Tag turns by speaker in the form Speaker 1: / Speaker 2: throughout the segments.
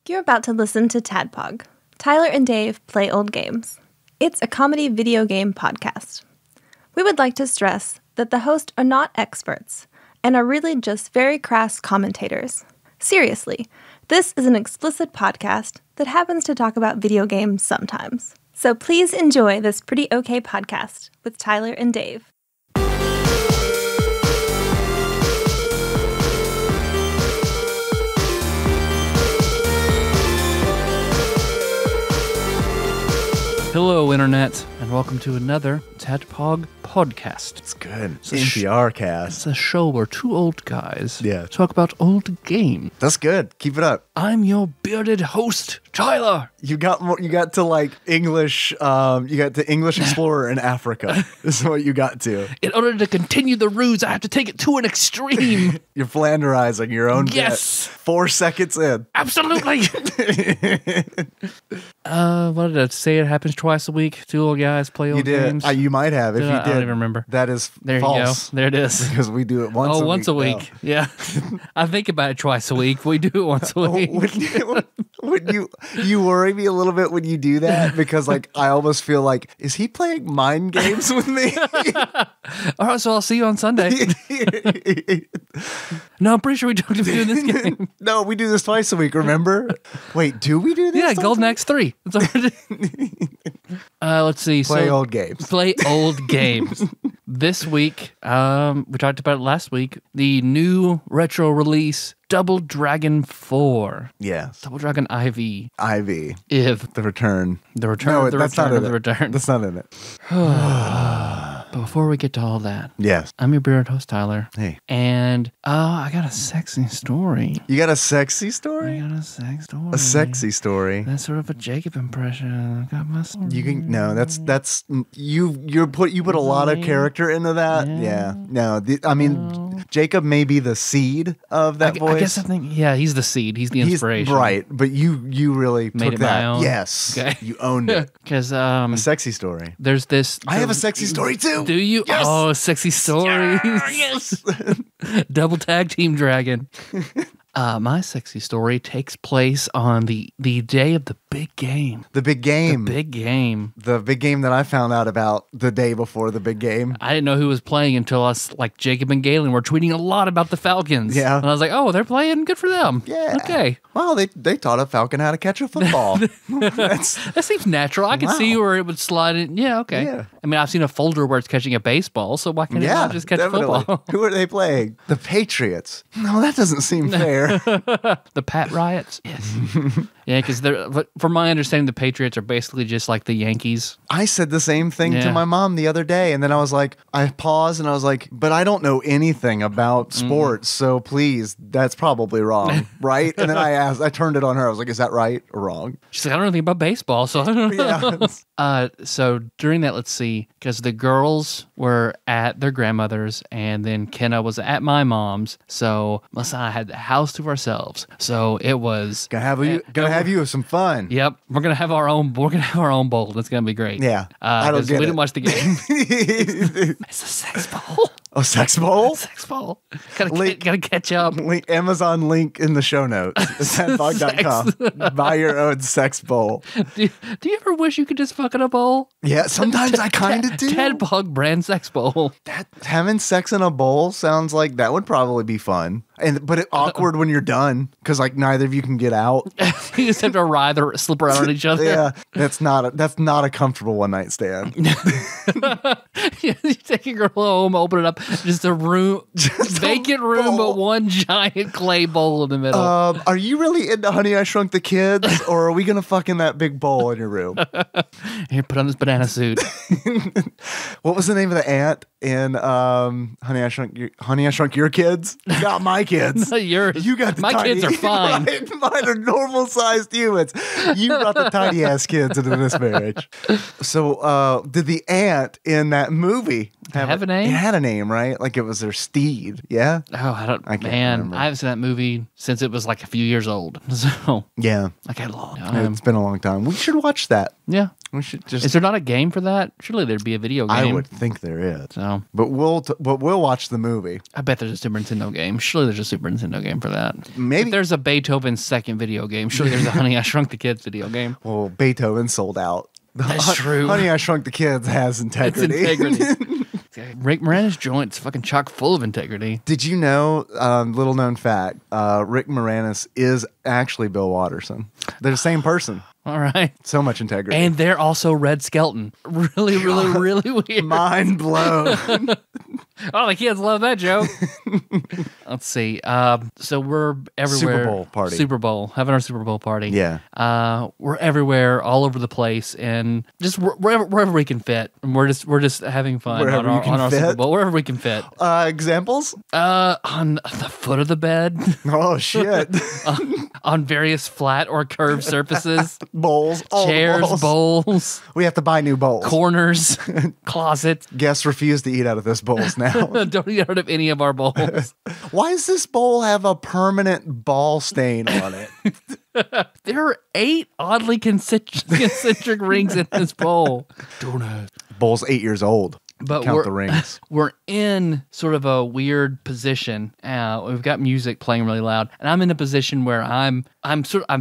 Speaker 1: You're about to listen to TADPOG. Tyler and Dave play old games. It's a comedy video game podcast. We would like to stress that the hosts are not experts and are really just very crass commentators. Seriously, this is an explicit podcast that happens to talk about video games sometimes. So please enjoy this pretty okay podcast with Tyler and Dave.
Speaker 2: Hello, Internet, and welcome to another TADPOG podcast.
Speaker 3: It's good. It's NPR cast.
Speaker 2: It's a show where two old guys
Speaker 3: Yeah.
Speaker 2: talk about old games.
Speaker 3: That's good. Keep it up.
Speaker 2: I'm your bearded host, Tyler.
Speaker 3: You got more, you got to like English. You got to English Explorer in Africa. This is what you got to.
Speaker 2: In order to continue the ruse, I have to take it to an extreme.
Speaker 3: You're Flanderizing your own
Speaker 2: Yes.
Speaker 3: bit. 4 seconds in.
Speaker 2: Absolutely. What did I say? It happens twice a week. Two old guys play old
Speaker 3: You did.
Speaker 2: games.
Speaker 3: You might have if
Speaker 2: Did
Speaker 3: you
Speaker 2: I?
Speaker 3: did.
Speaker 2: I don't even remember.
Speaker 3: That is
Speaker 2: There
Speaker 3: false.
Speaker 2: you go. There it is.
Speaker 3: Because we do it once.
Speaker 2: Once a week.
Speaker 3: now.
Speaker 2: Yeah. I think about it twice a week. We do it once a week.
Speaker 3: When you worry me a little bit when you do that because like I almost feel like, is he playing mind games with me?
Speaker 2: All right, so I'll see you on Sunday. No, I'm pretty sure we don't do this game.
Speaker 3: No, we do this twice a week, remember? Wait, do we do this?
Speaker 2: Yeah,
Speaker 3: twice
Speaker 2: Golden
Speaker 3: a
Speaker 2: Axe 3. That's what we're doing. Let's see.
Speaker 3: Play old games.
Speaker 2: Play old games. This week, we talked about it last week, the new retro release, Double Dragon 4.
Speaker 3: Yes.
Speaker 2: Double Dragon IV.
Speaker 3: Ivy.
Speaker 2: If
Speaker 3: The return.
Speaker 2: the return
Speaker 3: No,
Speaker 2: of the
Speaker 3: that's
Speaker 2: return
Speaker 3: not
Speaker 2: of
Speaker 3: in
Speaker 2: the
Speaker 3: it.
Speaker 2: return.
Speaker 3: That's not in it.
Speaker 2: But before we get to all that,
Speaker 3: Yes.
Speaker 2: I'm your bearded host, Tyler.
Speaker 3: Hey.
Speaker 2: And I got a sexy story.
Speaker 3: You got a sexy
Speaker 2: I
Speaker 3: story?
Speaker 2: got a sex story.
Speaker 3: A sexy story.
Speaker 2: That's sort of a Jacob impression. I got my story.
Speaker 3: You can no. That's you put a lot of character into that. Yeah. No. I mean, Jacob may be the seed of that voice.
Speaker 2: I guess I think, yeah, he's the seed. He's the inspiration.
Speaker 3: He's right, but you really
Speaker 2: Made
Speaker 3: took
Speaker 2: it
Speaker 3: that.
Speaker 2: my own?
Speaker 3: Yes.
Speaker 2: Okay.
Speaker 3: You owned it.
Speaker 2: Because
Speaker 3: A sexy story.
Speaker 2: there's this.
Speaker 3: I have a sexy story too.
Speaker 2: Do you?
Speaker 3: Yes.
Speaker 2: Oh, sexy stories.
Speaker 3: Yes.
Speaker 2: Double tag team dragon. My sexy story takes place on the day of the big game.
Speaker 3: The big game.
Speaker 2: Big game.
Speaker 3: The big game that I found out about the day before the big game.
Speaker 2: I didn't know who was playing until us, like Jacob and Galen were tweeting a lot about the Falcons.
Speaker 3: Yeah.
Speaker 2: And I was like, oh, they're playing. Good for them.
Speaker 3: Yeah.
Speaker 2: Okay.
Speaker 3: Well, they taught a falcon how to catch a football.
Speaker 2: That seems natural. I could
Speaker 3: Wow.
Speaker 2: see where it would slide in. Yeah, okay.
Speaker 3: Yeah.
Speaker 2: I mean, I've seen a folder where it's catching a baseball, so why can't it
Speaker 3: Yeah,
Speaker 2: not just catch
Speaker 3: definitely.
Speaker 2: football?
Speaker 3: Who are they playing? The Patriots. No, that doesn't seem fair.
Speaker 2: The Pat Riots? Yes. Yeah, because from my understanding, the Patriots are basically just like the Yankees.
Speaker 3: I said the same thing
Speaker 2: Yeah.
Speaker 3: to my mom the other day, and then I was like, I paused and I was like, but I don't know anything about sports, so please, that's probably wrong, right? And then I turned it on her. I was like, is that right or wrong?
Speaker 2: She's like, I don't know anything about baseball, so I don't know.
Speaker 3: Yeah.
Speaker 2: So during that, let's see, because the girls were at their grandmother's, and then Kenna was at my mom's, so Melissa and I had the house to ourselves. So it was
Speaker 3: Gonna have you some fun.
Speaker 2: Yep, we're gonna have our own. We're gonna have our own bowl. It's gonna be great.
Speaker 3: Yeah, I don't
Speaker 2: 'cause
Speaker 3: get
Speaker 2: we
Speaker 3: it.
Speaker 2: didn't watch the game. It's a sex bowl.
Speaker 3: Oh, sex bowl?
Speaker 2: Sex bowl. Gotta catch up.
Speaker 3: Amazon link in the show notes. TADPOG.com. Buy your own sex bowl.
Speaker 2: Do you ever wish you could just fuck in a bowl?
Speaker 3: Yeah, sometimes I kind of do.
Speaker 2: TADPOG brand sex bowl.
Speaker 3: Having sex in a bowl sounds like that would probably be fun. But it's awkward when you're done because like neither of you can get out.
Speaker 2: You just have to writhe or slip around on each other.
Speaker 3: Yeah, that's not a comfortable one night stand.
Speaker 2: You take your girl home, open it up, just a room, vacant room,
Speaker 3: bowl.
Speaker 2: but one giant clay bowl in the middle.
Speaker 3: Are you really into Honey I Shrunk the Kids, or are we gonna fuck in that big bowl in your room?
Speaker 2: Here, put on this banana suit.
Speaker 3: What was the name of the aunt in Honey I Shrunk Your Kids? You got my kids.
Speaker 2: Yours.
Speaker 3: You got the
Speaker 2: My
Speaker 3: tiny,
Speaker 2: kids are fine.
Speaker 3: Right? Mine are normal sized humans. You brought the tiny ass kids into this marriage. So, did the aunt in that movie
Speaker 2: have a name?
Speaker 3: It had a name, right? Like it was their steed. Yeah.
Speaker 2: Oh, I
Speaker 3: can't
Speaker 2: man,
Speaker 3: remember.
Speaker 2: I haven't seen that movie since it was like a few years old. So
Speaker 3: Yeah.
Speaker 2: like a long time.
Speaker 3: It's been a long time. We should watch that.
Speaker 2: Yeah.
Speaker 3: We should just.
Speaker 2: Is there not a game for that? Surely there'd be a video game.
Speaker 3: I would think there is.
Speaker 2: So,
Speaker 3: But we'll watch the movie.
Speaker 2: I bet there's a Super Nintendo game. Surely there's a Super Nintendo game for that.
Speaker 3: Maybe.
Speaker 2: If there's a Beethoven second video game. Surely there's a Honey, I Shrunk the Kids video game.
Speaker 3: Well, Beethoven sold out.
Speaker 2: That's true.
Speaker 3: Honey, I Shrunk the Kids has integrity.
Speaker 2: It's integrity. Rick Moranis' joint's fucking chock full of integrity.
Speaker 3: Did you know, little known fact, Rick Moranis is actually Bill Watterson. They're the same person.
Speaker 2: All right.
Speaker 3: So much integrity.
Speaker 2: And they're also Red Skelton. Really, really weird.
Speaker 3: Mind blown.
Speaker 2: Oh, the kids love that joke. Let's see. So we're everywhere.
Speaker 3: Super Bowl party.
Speaker 2: Super Bowl. Having our Super Bowl party.
Speaker 3: Yeah.
Speaker 2: We're everywhere, all over the place, and just wherever we can fit. And we're just having fun
Speaker 3: Wherever
Speaker 2: on
Speaker 3: you can
Speaker 2: our
Speaker 3: fit?
Speaker 2: Super Bowl. Wherever we can fit.
Speaker 3: Examples?
Speaker 2: On the foot of the bed.
Speaker 3: Oh, shit.
Speaker 2: On various flat or curved surfaces.
Speaker 3: Bowls. All the
Speaker 2: Chairs, bowls,
Speaker 3: We have to buy new bowls.
Speaker 2: corners, closets.
Speaker 3: Guests refuse to eat out of this bowls now.
Speaker 2: Don't eat out of any of our bowls.
Speaker 3: Why does this bowl have a permanent ball stain on it?
Speaker 2: There are 8 oddly concentric rings in this bowl. Donut.
Speaker 3: Bowl's 8 years old.
Speaker 2: But
Speaker 3: Count the rings.
Speaker 2: We're in sort of a weird position. We've got music playing really loud, and I'm in a position where I'm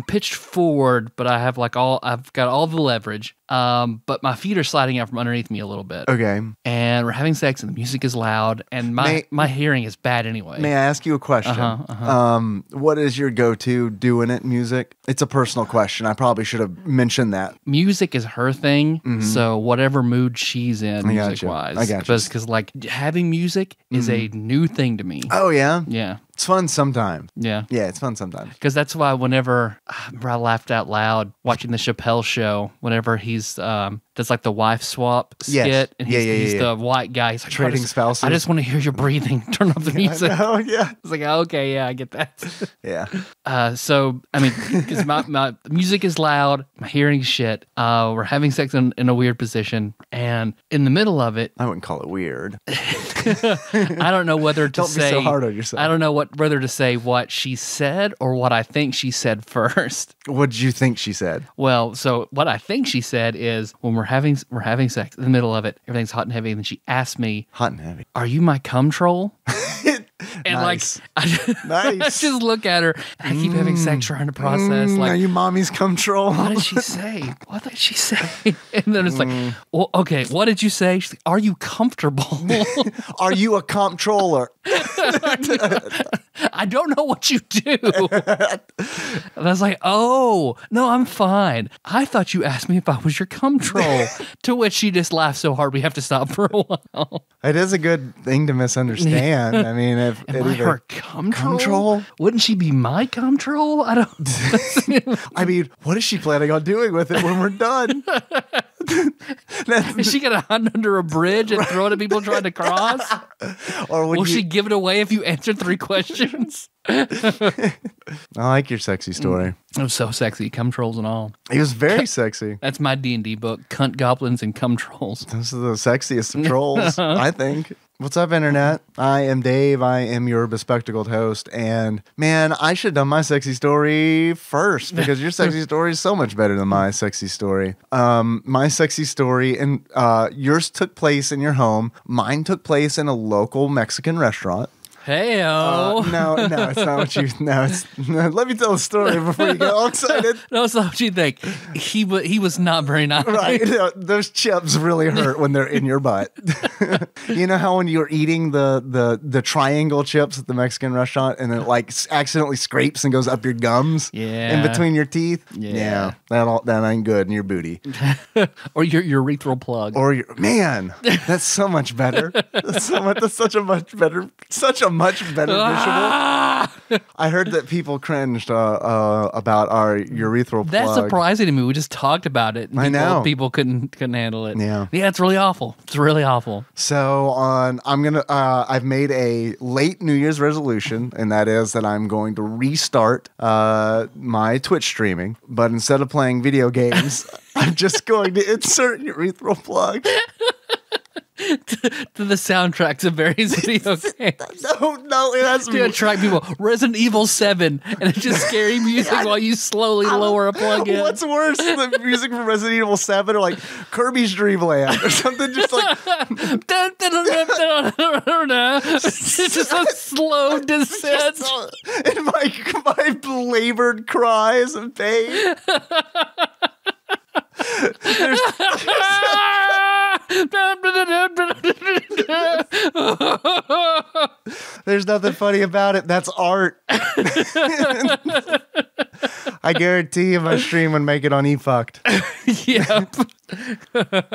Speaker 2: pitched forward, but I've got all the leverage. But my feet are sliding out from underneath me a little bit.
Speaker 3: Okay.
Speaker 2: And we're having sex, and the music is loud, and my hearing is bad anyway.
Speaker 3: May I ask you a question? What is your go-to doing it music? It's a personal question. I probably should have mentioned that.
Speaker 2: Music is her thing, so whatever mood she's in,
Speaker 3: I got you.
Speaker 2: music-wise.
Speaker 3: I got you.
Speaker 2: Because like having music is a new thing to me.
Speaker 3: Oh, yeah?
Speaker 2: Yeah.
Speaker 3: It's fun sometimes.
Speaker 2: Yeah.
Speaker 3: Yeah, it's fun sometimes.
Speaker 2: Because that's why whenever I laughed out loud watching the Chappelle show, whenever he's does like the wife swap skit,
Speaker 3: Yes.
Speaker 2: and he's the white guy. He's like,
Speaker 3: Trading spouses.
Speaker 2: I just want to hear your breathing. Turn off the music.
Speaker 3: Oh, yeah.
Speaker 2: It's like, okay, yeah, I get that.
Speaker 3: Yeah.
Speaker 2: So, I mean, because my music is loud, my hearing's shit. We're having sex in a weird position, and in the middle of it,
Speaker 3: I wouldn't call it weird.
Speaker 2: I don't know whether to
Speaker 3: Don't
Speaker 2: say.
Speaker 3: be so hard on yourself.
Speaker 2: I don't know whether to say what she said or what I think she said first.
Speaker 3: What did you think she said?
Speaker 2: Well, so what I think she said is when we're having sex in the middle of it, everything's hot and heavy, and then she asked me,
Speaker 3: Hot and heavy.
Speaker 2: "Are you my cum troll?" And
Speaker 3: Nice.
Speaker 2: I
Speaker 3: Nice.
Speaker 2: just look at her. And I keep having sex, trying to process.
Speaker 3: Are
Speaker 2: Like,
Speaker 3: you mommy's control?
Speaker 2: what did she say? What did she say? And then it's like, well, okay, what did you say? She's like, are you comfortable?
Speaker 3: Are you a comptroller?
Speaker 2: I don't know what you do. And I was like, oh, no, I'm fine. I thought you asked me if I was your cum troll. To which she just laughed so hard we have to stop for a while.
Speaker 3: It is a good thing to misunderstand. I mean, if
Speaker 2: Am I her cum troll?
Speaker 3: troll?
Speaker 2: Wouldn't she be my cum troll? I don't.
Speaker 3: I mean, what is she planning on doing with it when we're done?
Speaker 2: Is she gonna hunt under a bridge and throw it at people trying to cross?
Speaker 3: Or
Speaker 2: Will she give it away if you answer 3 questions?
Speaker 3: I like your sexy story.
Speaker 2: It was so sexy, cum trolls and all.
Speaker 3: He was very sexy.
Speaker 2: That's my D&D book, Cunt Goblins and Cum Trolls.
Speaker 3: Those are the sexiest of trolls, I think. What's up, Internet? I am Dave. I am your bespectacled host. And man, I should have done my sexy story first because your sexy story is so much better than my sexy story. My sexy story, and yours took place in your home. Mine took place in a local Mexican restaurant.
Speaker 2: Hey-o.
Speaker 3: No, it's not what you. No, it's. Let me tell the story before you get all excited.
Speaker 2: No, it's not what you think. He was not very nice.
Speaker 3: Right, those chips really hurt when they're in your butt. You know how when you're eating the triangle chips at the Mexican restaurant and it like accidentally scrapes and goes up your gums, in between your teeth.
Speaker 2: Yeah.
Speaker 3: That ain't good in your booty
Speaker 2: Or your urethral plug.
Speaker 3: or your man. That's so much better. That's such a much better visual. I heard that people cringed about our urethral plug.
Speaker 2: That's surprising to me. We just talked about it.
Speaker 3: I know.
Speaker 2: People couldn't handle it.
Speaker 3: Yeah.
Speaker 2: Yeah, it's really awful. It's really awful.
Speaker 3: So I've made a late New Year's resolution, and that is that I'm going to restart my Twitch streaming, but instead of playing video games, I'm just going to insert urethral plug.
Speaker 2: to the soundtracks of various video games.
Speaker 3: No, it has
Speaker 2: To attract people. Resident Evil 7, and it's just scary music while you slowly lower a plug-in.
Speaker 3: What's worse, the music from Resident Evil 7 or like Kirby's Dream Land or something just like
Speaker 2: It's just a slow descent.
Speaker 3: and my belabored cries of pain. There's nothing funny about it. That's art. I guarantee you my stream would make it on eFucked.
Speaker 2: Yep.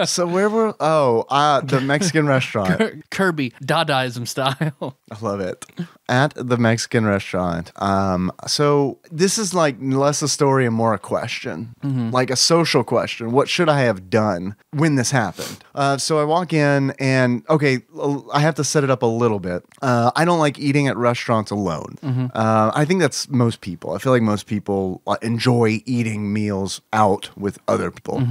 Speaker 3: So where were the Mexican restaurant.
Speaker 2: Kirby, Dadaism style.
Speaker 3: I love it. At the Mexican restaurant. So this is like less a story and more a question. Like a social question. What should I have done when this happened? So I walk in and okay, I have to set it up a little bit. I don't like eating at restaurants alone. I think that's most people. I feel like most people enjoy eating meals out with other people.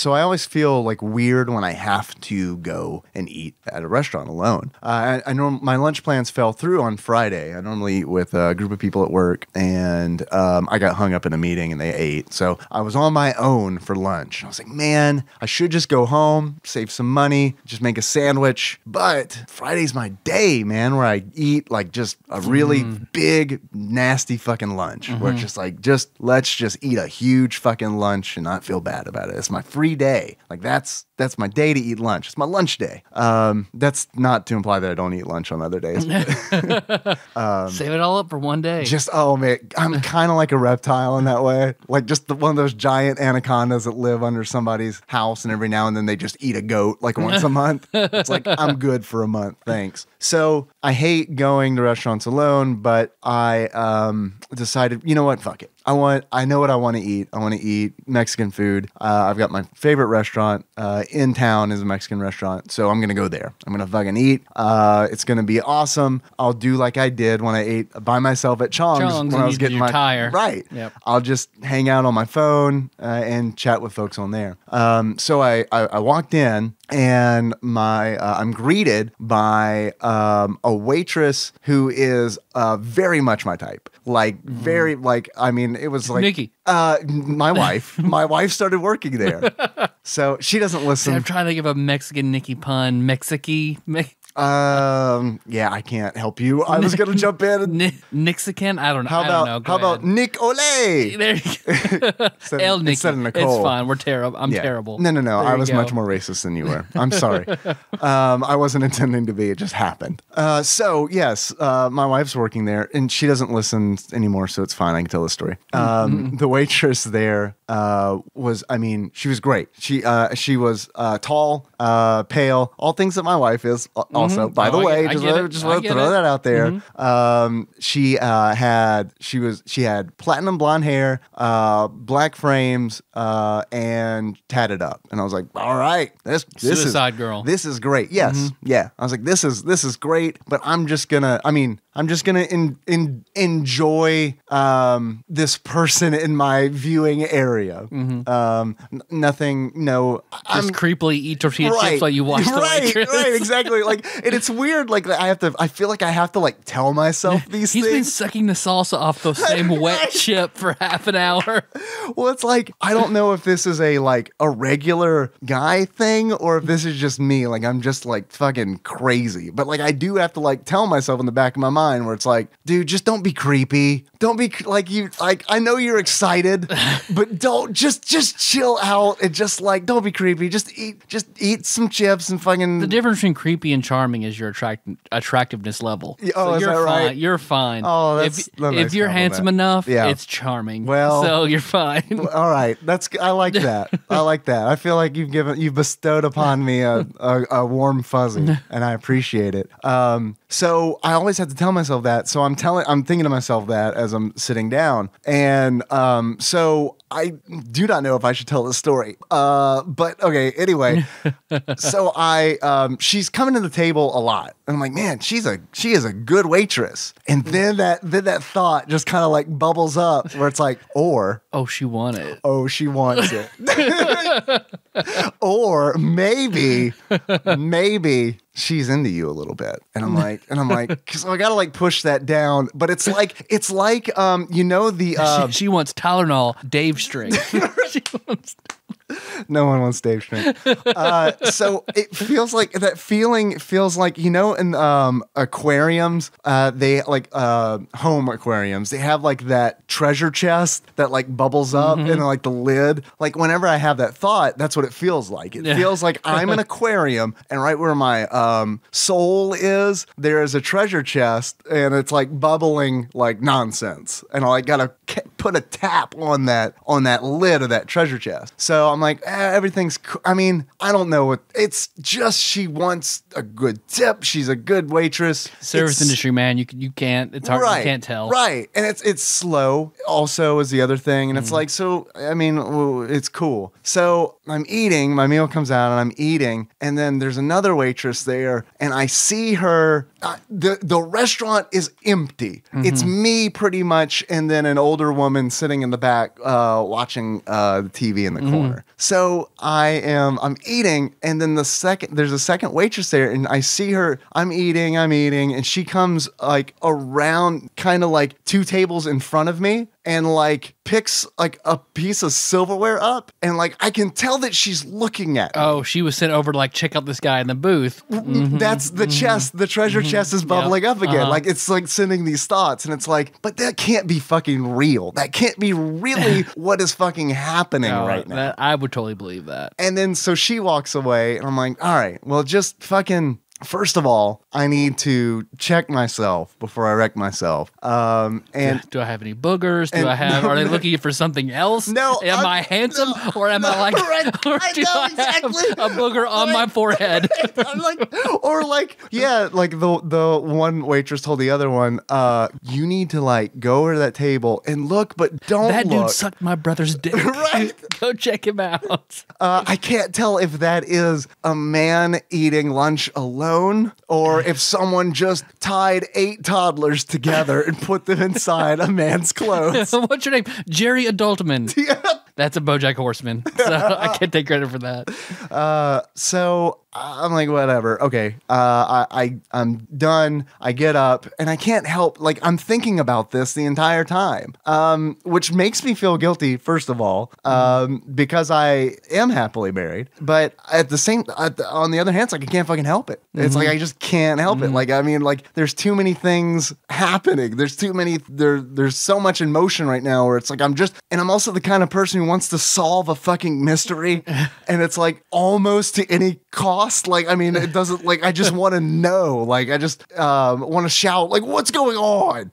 Speaker 3: So I always feel like weird when I have to go and eat at a restaurant alone. I know my lunch plans fell through on Friday. I normally eat with a group of people at work, and I got hung up in a meeting and they ate. So I was on my own for lunch. I was like, man, I should just go home, save some money, just make a sandwich. But Friday's my day, man, where I eat like just a really big, nasty fucking lunch. Where it's just like, let's just eat a huge fucking lunch and not feel bad about it. It's my free day. Like that's my day to eat lunch. It's my lunch day. That's not to imply that I don't eat lunch on other days.
Speaker 2: Save it all up for one day.
Speaker 3: Man, I'm kind of like a reptile in that way. Like just one of those giant anacondas that live under somebody's house and every now and then they just eat a goat like once a month. It's like, I'm good for a month. Thanks. So I hate going to restaurants alone, but I decided, you know what? Fuck it. I know what I want to eat. I want to eat Mexican food. I've got my favorite restaurant in town is a Mexican restaurant, so I'm gonna go there. I'm gonna fucking eat. It's gonna be awesome. I'll do like I did when I ate by myself at Chong's when I was getting my tire. Right. Yep. I'll just hang out on my phone and chat with folks on there. So I walked in and I'm greeted by a waitress who is very much my type. Like very like I mean it was like
Speaker 2: Nikki.
Speaker 3: My wife started working there, so she doesn't listen.
Speaker 2: I'm trying to think of a Mexican Nikki pun.
Speaker 3: Yeah, I can't help you. I was gonna jump in.
Speaker 2: Nixican? I don't know.
Speaker 3: How about Nicole?
Speaker 2: There you go. El Nikki.
Speaker 3: Instead of Nicole.
Speaker 2: It's fine. We're terrible. I'm terrible.
Speaker 3: No.
Speaker 2: There
Speaker 3: I was
Speaker 2: go.
Speaker 3: much more racist than you were. I'm sorry. I wasn't intending to be. It just happened. So yes, my wife's working there, and she doesn't listen anymore, so it's fine. I can tell the story. The waitress there she was great. She was tall, pale, all things that my wife is. Also, by the way, just want to throw that out there. She had platinum blonde hair, black frames, and tatted up. And I was like, all right, this
Speaker 2: Suicide Girl.
Speaker 3: This is great. Yes, yeah. I was like, this is great. But I'm just gonna enjoy this person in my viewing area. Nothing. No.
Speaker 2: Just creepily eat tortilla chips while you watch the waitress.
Speaker 3: Right, exactly. Like, and it's weird. Like, I feel like I have to like tell myself these things.
Speaker 2: He's been sucking the salsa off the same wet chip for half an hour.
Speaker 3: Well, it's like I don't know if this is a regular guy thing or if this is just me. Like, I'm just like fucking crazy. But like, I do have to like tell myself in the back of my mind where it's like, dude, just don't be creepy. Don't be like you. Like, I know you're excited, but don't just chill out and just like don't be creepy. Just eat some chips and fucking.
Speaker 2: The difference between creepy and charming is your attractiveness level.
Speaker 3: Oh, so
Speaker 2: is
Speaker 3: that
Speaker 2: fine.
Speaker 3: right?
Speaker 2: You're fine.
Speaker 3: Oh,
Speaker 2: if you're handsome enough, it's charming.
Speaker 3: Well,
Speaker 2: so you're fine.
Speaker 3: All right, I like that. I like that. I feel like you've bestowed upon me a warm fuzzy, and I appreciate it. So I always have to tell myself that. So I'm thinking to myself that as as I'm sitting down. And so I do not know if I should tell this story. But okay, anyway. So she's coming to the table a lot. And I'm like, man, she is a good waitress. And then that thought just kind of like bubbles up where it's like,
Speaker 2: oh, she wants it.
Speaker 3: Oh, she wants it. Or maybe she's into you a little bit. And I'm like, so I gotta like push that down. But it's like, you know,
Speaker 2: she wants Tylenol, Dave string.
Speaker 3: No one wants Dave string. So it feels like that feeling feels like, you know, in aquariums, they like home aquariums, they have like that treasure chest that like bubbles up and like the lid. Like whenever I have that thought, that's what it feels like. It feels like I'm an aquarium, and right where my soul is, there is a treasure chest, and it's like bubbling like nonsense. And I like gotta put a tap on that lid of that treasure chest. So I'm like, everything's cool. I mean, I don't know what, it's just she wants a good tip. She's a good waitress.
Speaker 2: Service industry, man. You can't. It's hard. You can't tell.
Speaker 3: Right, and it's slow. Also, is the other thing, and it's like, so. I mean, it's cool. So I'm eating. My meal comes out, and I'm eating, and then there's another waitress there, and I see her. The restaurant is empty. It's me pretty much, and then an older woman sitting in the back watching the TV in the corner. So I'm eating, and then there's a second waitress there, and I see her. I'm eating, and she comes like around, kind of like 2 tables in front of me, and like picks like a piece of silverware up, and like I can tell that she's looking at me.
Speaker 2: Oh, she was sent over to like check out this guy in the booth.
Speaker 3: That's the chest. The treasure chest is bubbling up again. Like it's like sending these thoughts, and it's like, but that can't be fucking real. That can't be really what is fucking happening right now.
Speaker 2: I would totally believe that.
Speaker 3: And then so she walks away, and I'm like, all right, well, just fucking. First of all, I need to check myself before I wreck myself. And
Speaker 2: do I have any boogers? Are they looking for something else?
Speaker 3: No.
Speaker 2: Am I handsome, or am I like?
Speaker 3: Right,
Speaker 2: or do I
Speaker 3: exactly.
Speaker 2: have a booger on my forehead?
Speaker 3: I'm like, or like, yeah, like the one waitress told the other one, you need to like go over to that table and look, but don't
Speaker 2: that
Speaker 3: look.
Speaker 2: Dude sucked my brother's dick.
Speaker 3: Right.
Speaker 2: Go check him out.
Speaker 3: I can't tell if that is a man eating lunch alone, or if someone just tied 8 toddlers together and put them inside a man's clothes.
Speaker 2: What's your name? Jerry Adultman.
Speaker 3: Yeah.
Speaker 2: That's a BoJack Horseman. So I can't take credit for that.
Speaker 3: So I'm like, whatever. Okay. I'm done. I get up, and I can't help, like, I'm thinking about this the entire time, which makes me feel guilty, first of all, because I am happily married. But on the other hand, it's like, I can't fucking help it. It's like, I just can't help it. Like, I mean, like, there's too many things happening. There's so much in motion right now where it's like, I'm also the kind of person who wants to solve a fucking mystery, and it's like almost to any cost. Like, I mean, it doesn't, like, I just want to know, like, I just want to shout, like, what's going on?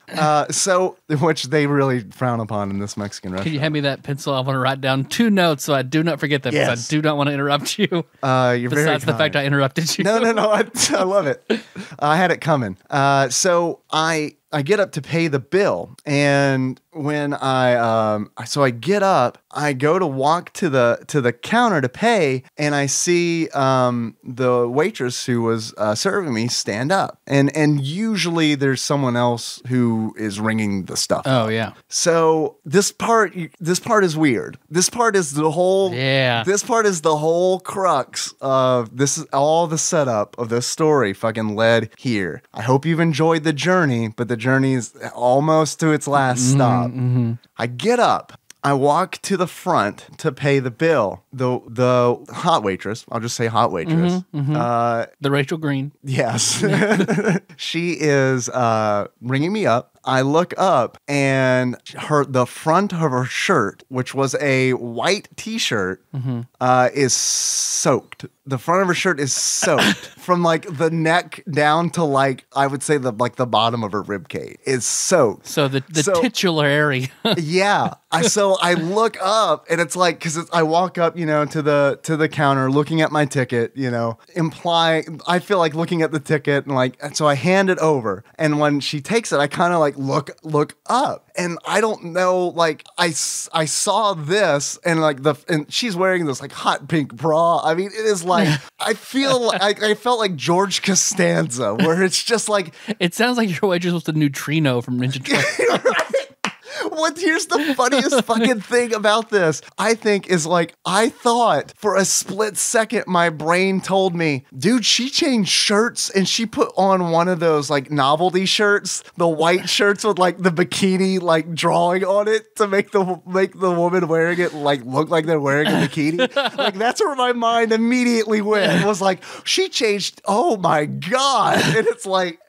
Speaker 3: So, which they really frown upon in this Mexican restaurant.
Speaker 2: Can you hand me that pencil? I want to write down 2 notes so I do not forget them, because I do not want to interrupt you.
Speaker 3: You're very
Speaker 2: Besides the fact I interrupted you.
Speaker 3: No, I love it. I had it coming. So I get up to pay the bill, and when I get up, I go to walk to the counter to pay, and I see the waitress who was serving me stand up, and usually there's someone else who is ringing the stuff.
Speaker 2: Oh
Speaker 3: up.
Speaker 2: yeah.
Speaker 3: So this part is weird. This part is the whole.
Speaker 2: Yeah.
Speaker 3: This part is the whole crux of this. Is all the setup of this story fucking led here. I hope you've enjoyed the journey, but the journey is almost to its last stop. I get up. I walk to the front to pay the bill. The hot waitress, I'll just say hot waitress.
Speaker 2: The Rachel Green.
Speaker 3: Yes. She is ringing me up. I look up, and the front of her shirt, which was a white t-shirt, is soaked. the front of her shirt is soaked from like the neck down to like I would say the bottom of her rib cage is soaked.
Speaker 2: So the titular area.
Speaker 3: Yeah. I look up and it's like because I walk up, to the counter, looking at my ticket, I feel like looking at the ticket and so I hand it over, and when she takes it, I kind of like look up, and I don't know, like I saw this, and and she's wearing this like hot pink bra. I mean, it is like I felt like George Costanza, where it's just like
Speaker 2: it sounds like your waitress was the neutrino from Ninja Turtles.
Speaker 3: Here's the funniest fucking thing about this, I think, is like, I thought for a split second, my brain told me, dude, she changed shirts and she put on one of those like novelty shirts, the white shirts with like the bikini like drawing on it to make the woman wearing it like look like they're wearing a bikini. Like that's where my mind immediately went. It was like, she changed, oh my God. And it's like,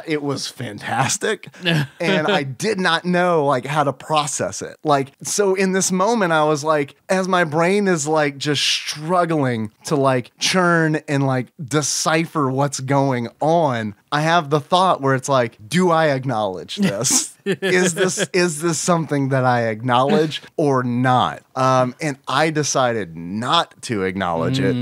Speaker 3: it was fantastic. And I did not know like how to process it. Like, so in this moment, I was like, as my brain is like just struggling to like churn and like decipher what's going on, I have the thought where it's like, do I acknowledge this? Is this something that I acknowledge or not? And I decided not to acknowledge it,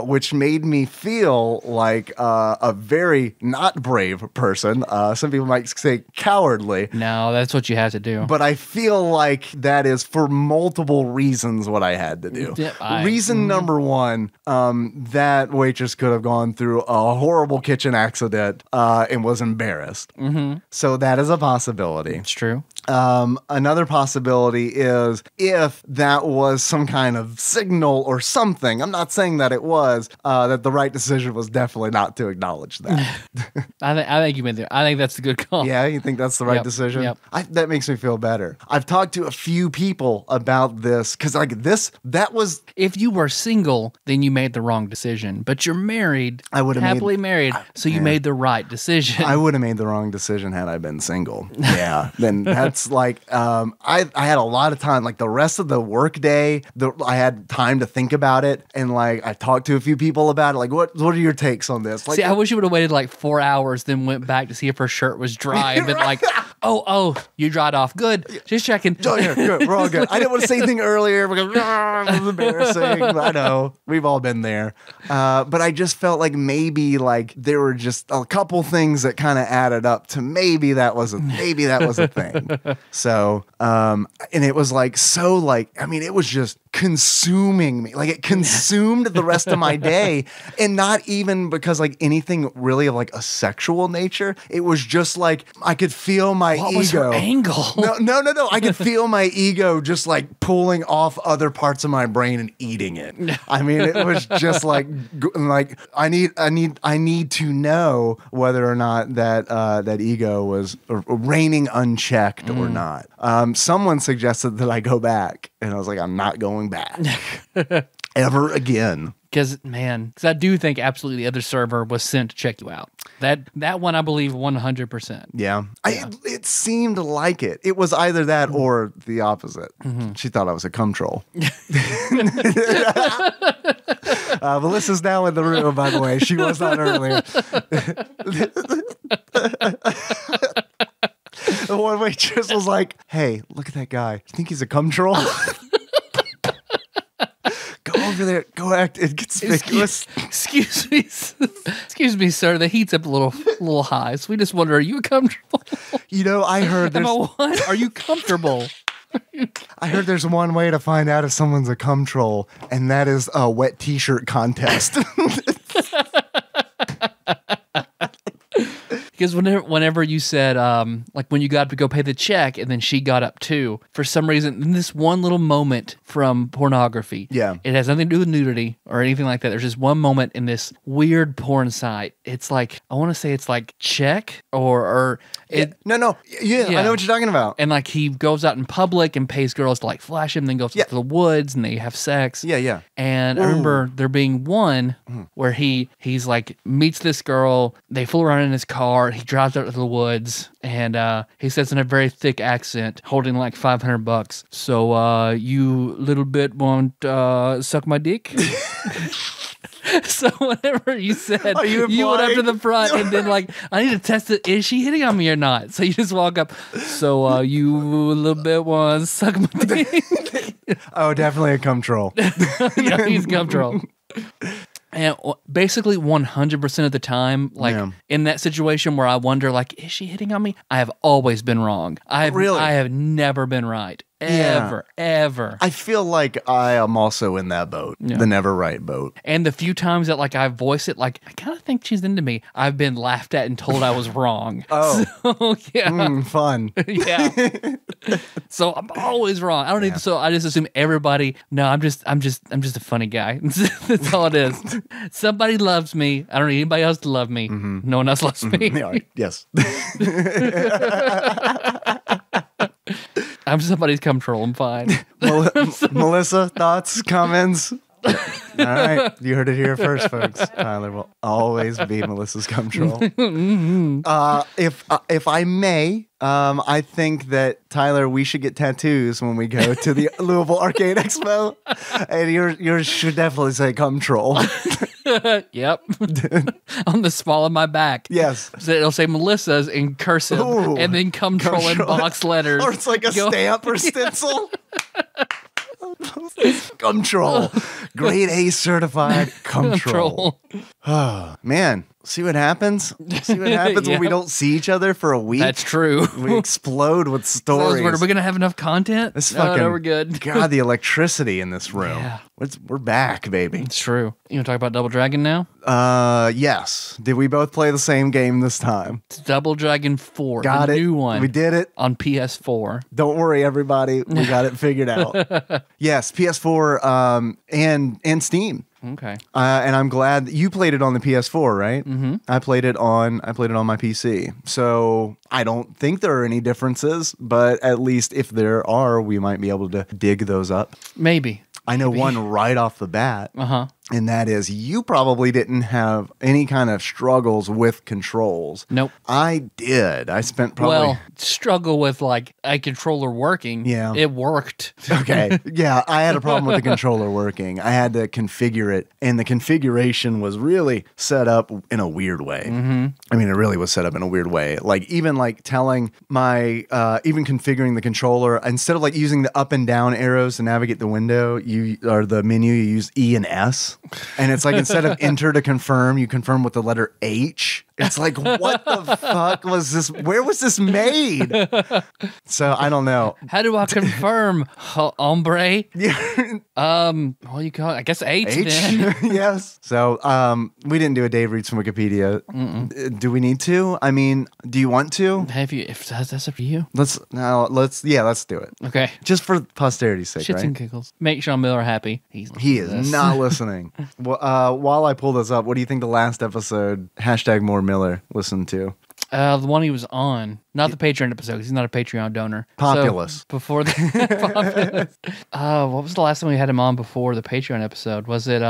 Speaker 3: which made me feel like a very not brave person. Some people might say cowardly.
Speaker 2: No, that's what you have to do.
Speaker 3: But I feel like that is for multiple reasons what I had to do. Reason number one, that waitress could have gone through a horrible kitchen accident and was embarrassed. So that is a possibility.
Speaker 2: It's true.
Speaker 3: Another possibility is if that was some kind of signal or something. I'm not saying that it was, that the right decision was definitely not to acknowledge that.
Speaker 2: I think you meant it. I think that's a good call.
Speaker 3: Yeah, you think that's the right decision?
Speaker 2: Yep.
Speaker 3: That makes me feel better. I've talked to a few people about this because that was...
Speaker 2: If you were single, then you made the wrong decision. But you're married,
Speaker 3: I would have
Speaker 2: happily married, so you made the right decision.
Speaker 3: I would have made the wrong decision had I been single. Yeah, then that's like, I had a lot of time, like the rest of the work day, I had time to think about it, and like I talked to a few people about it. Like, what are your takes on this? Like,
Speaker 2: see, I wish you would have waited like 4 hours, then went back to see if her shirt was dry, and been like, oh, you dried off. Good, just checking.
Speaker 3: Oh, yeah, good. We're all good. I didn't want to say anything earlier because it was embarrassing. I know, we've all been there, but I just felt like maybe like there were just a couple things that kind of added up to maybe that was a thing. So, and it was like, so like, I mean, it was just consuming me. Like it consumed the rest of my day, and not even because like anything really of like a sexual nature. It was just like, I could feel my ego.
Speaker 2: What was her angle?
Speaker 3: No. I could feel my ego just like pulling off other parts of my brain and eating it. I mean, it was just like I need to know whether or not that ego was reigning unchecked or not. Someone suggested that I go back, and I was like, I'm not going back ever again.
Speaker 2: Because I do think absolutely the other server was sent to check you out. That one, I believe, 100%.
Speaker 3: Yeah. It seemed like it. It was either that or the opposite. She thought I was a cum troll. Melissa's now in the room, by the way. She was not earlier. The one waitress was like, hey, look at that guy. You think he's a cum troll? Go over there. Go act inconspicuous.
Speaker 2: Excuse me, sir. The heat's up a little high. So we just wonder, are you a cum troll?
Speaker 3: I heard there's...
Speaker 2: What? Are you comfortable?
Speaker 3: I heard there's one way to find out if someone's a cum troll, and that is a wet t-shirt contest.
Speaker 2: Because whenever you said, like when you got to go pay the check and then she got up too, for some reason, in this one little moment from pornography, it has nothing to do with nudity or anything like that. There's just one moment in this weird porn site. It's like, I want to say it's like check or it.
Speaker 3: No. Yeah, I know what you're talking about.
Speaker 2: And like he goes out in public and pays girls to like flash him, then goes to the woods and they have sex.
Speaker 3: Yeah.
Speaker 2: And I remember there being one where he's like meets this girl, they fool around in his car, he drives out to the woods, and he says in a very thick accent, holding like $500. So you little bit won't suck my dick? So whenever you said
Speaker 3: Are you
Speaker 2: you went up to
Speaker 3: implying?
Speaker 2: the front and then like, I need to test it. Is she hitting on me or not? So you just walk up. So you a little bit want to suck my dick?
Speaker 3: Oh, definitely a cum troll.
Speaker 2: Yeah, he's control. And basically 100% of the time, like in that situation where I wonder, like, is she hitting on me? I have always been wrong. I have never been right. Ever.
Speaker 3: I feel like I am also in that boat, the never right boat.
Speaker 2: And the few times that like I voice it, like I kind of think she's into me, I've been laughed at and told I was wrong.
Speaker 3: Oh,
Speaker 2: so, yeah,
Speaker 3: fun.
Speaker 2: yeah. So I'm always wrong. I don't even. So I just assume everybody. No, I'm just a funny guy. That's all it is. Somebody loves me. I don't need anybody else to love me. No one else loves me.
Speaker 3: Yes.
Speaker 2: I'm somebody's control. I'm fine.
Speaker 3: Melissa, thoughts, comments? All right, you heard it here first, folks. Tyler will always be Melissa's control. If I may, I think that Tyler, we should get tattoos when we go to the Louisville Arcade Expo, and yours should definitely say control.
Speaker 2: Yep. On the small of my back.
Speaker 3: Yes.
Speaker 2: So it'll say Melissa's in cursive and then control in box letters.
Speaker 3: Or it's like a stamp or stencil. Control. Grade A certified control. Oh, man. See what happens? See what happens when we don't see each other for a week?
Speaker 2: That's true.
Speaker 3: We explode with stories.
Speaker 2: Are we going to have enough content? No, we're good.
Speaker 3: God, the electricity in this room.
Speaker 2: Yeah.
Speaker 3: We're back, baby.
Speaker 2: It's true. You want to talk about Double Dragon now?
Speaker 3: Yes. Did we both play the same game this time?
Speaker 2: It's Double Dragon 4.
Speaker 3: Got
Speaker 2: the
Speaker 3: it.
Speaker 2: new one.
Speaker 3: We did it.
Speaker 2: On PS4.
Speaker 3: Don't worry, everybody. We got it figured out. Yes, PS4 and Steam.
Speaker 2: Okay.
Speaker 3: And I'm glad that you played it on the PS4, right? Mm-hmm. I played it on my PC. So I don't think there are any differences, but at least if there are, we might be able to dig those up.
Speaker 2: Maybe.
Speaker 3: I know one right off the bat. And that is, you probably didn't have any kind of struggles with controls.
Speaker 2: Nope.
Speaker 3: I did. I spent probably...
Speaker 2: struggle with like a controller working.
Speaker 3: Yeah.
Speaker 2: It worked.
Speaker 3: Okay. Yeah, I had a problem with the controller working. I had to configure it, and the configuration was really set up in a weird way. Mm-hmm. I mean, it really was set up in a weird way. Like, even like telling my, even configuring the controller, instead of like using the up and down arrows to navigate the window, or the menu, you use E and S. And it's like, instead of enter to confirm, you confirm with the letter H. It's like, what the fuck was this? Where was this made? So I don't know.
Speaker 2: How do I confirm, hombre?
Speaker 3: Yeah.
Speaker 2: What do you call it? I guess H. Then.
Speaker 3: Yes. So we didn't do a Dave reads from Wikipedia. Do we need to? I mean, do you want to?
Speaker 2: If that's up to you.
Speaker 3: Let's do it.
Speaker 2: Okay.
Speaker 3: Just for posterity's sake,
Speaker 2: Shits
Speaker 3: right?
Speaker 2: and giggles. Make Sean Miller happy.
Speaker 3: He is not listening. Well, while I pull this up, what do you think the last episode, #MoreMiller, listened to?
Speaker 2: The one he was on, not the Patreon episode, because he's not a Patreon donor.
Speaker 3: Populous.
Speaker 2: So before the Populous. What was the last time we had him on before the Patreon episode? Was it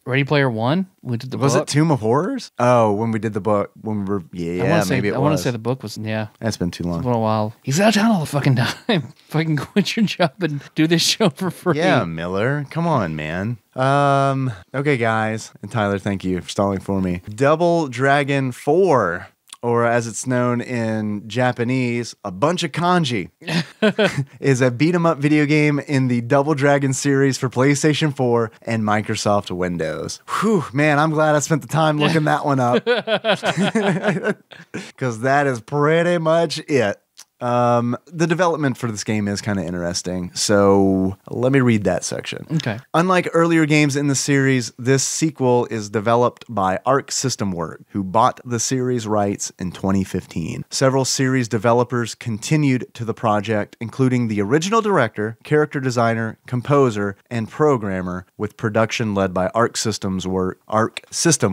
Speaker 2: Ready Player One? We did the book.
Speaker 3: Was it Tomb of Horrors? Oh, when we did the book, when we were maybe it was.
Speaker 2: I want to say the book was
Speaker 3: That's been too long.
Speaker 2: It's been a while. He's out of town all the fucking time. Fucking quit your job and do this show for free.
Speaker 3: Yeah, Miller. Come on, man. Okay, guys. And Tyler, thank you for stalling for me. Double Dragon 4, or as it's known in Japanese, a bunch of kanji, is a beat-em-up video game in the Double Dragon series for PlayStation 4 and Microsoft Windows. Whew, man, I'm glad I spent the time looking that one up. Because that is pretty much it. The development for this game is kind of interesting, so let me read that section.
Speaker 2: Okay.
Speaker 3: Unlike earlier games in the series, this sequel is developed by Arc System Works, who bought the series rights in 2015. Several series developers continued to the project, including the original director, character designer, composer, and programmer, with production led by Arc System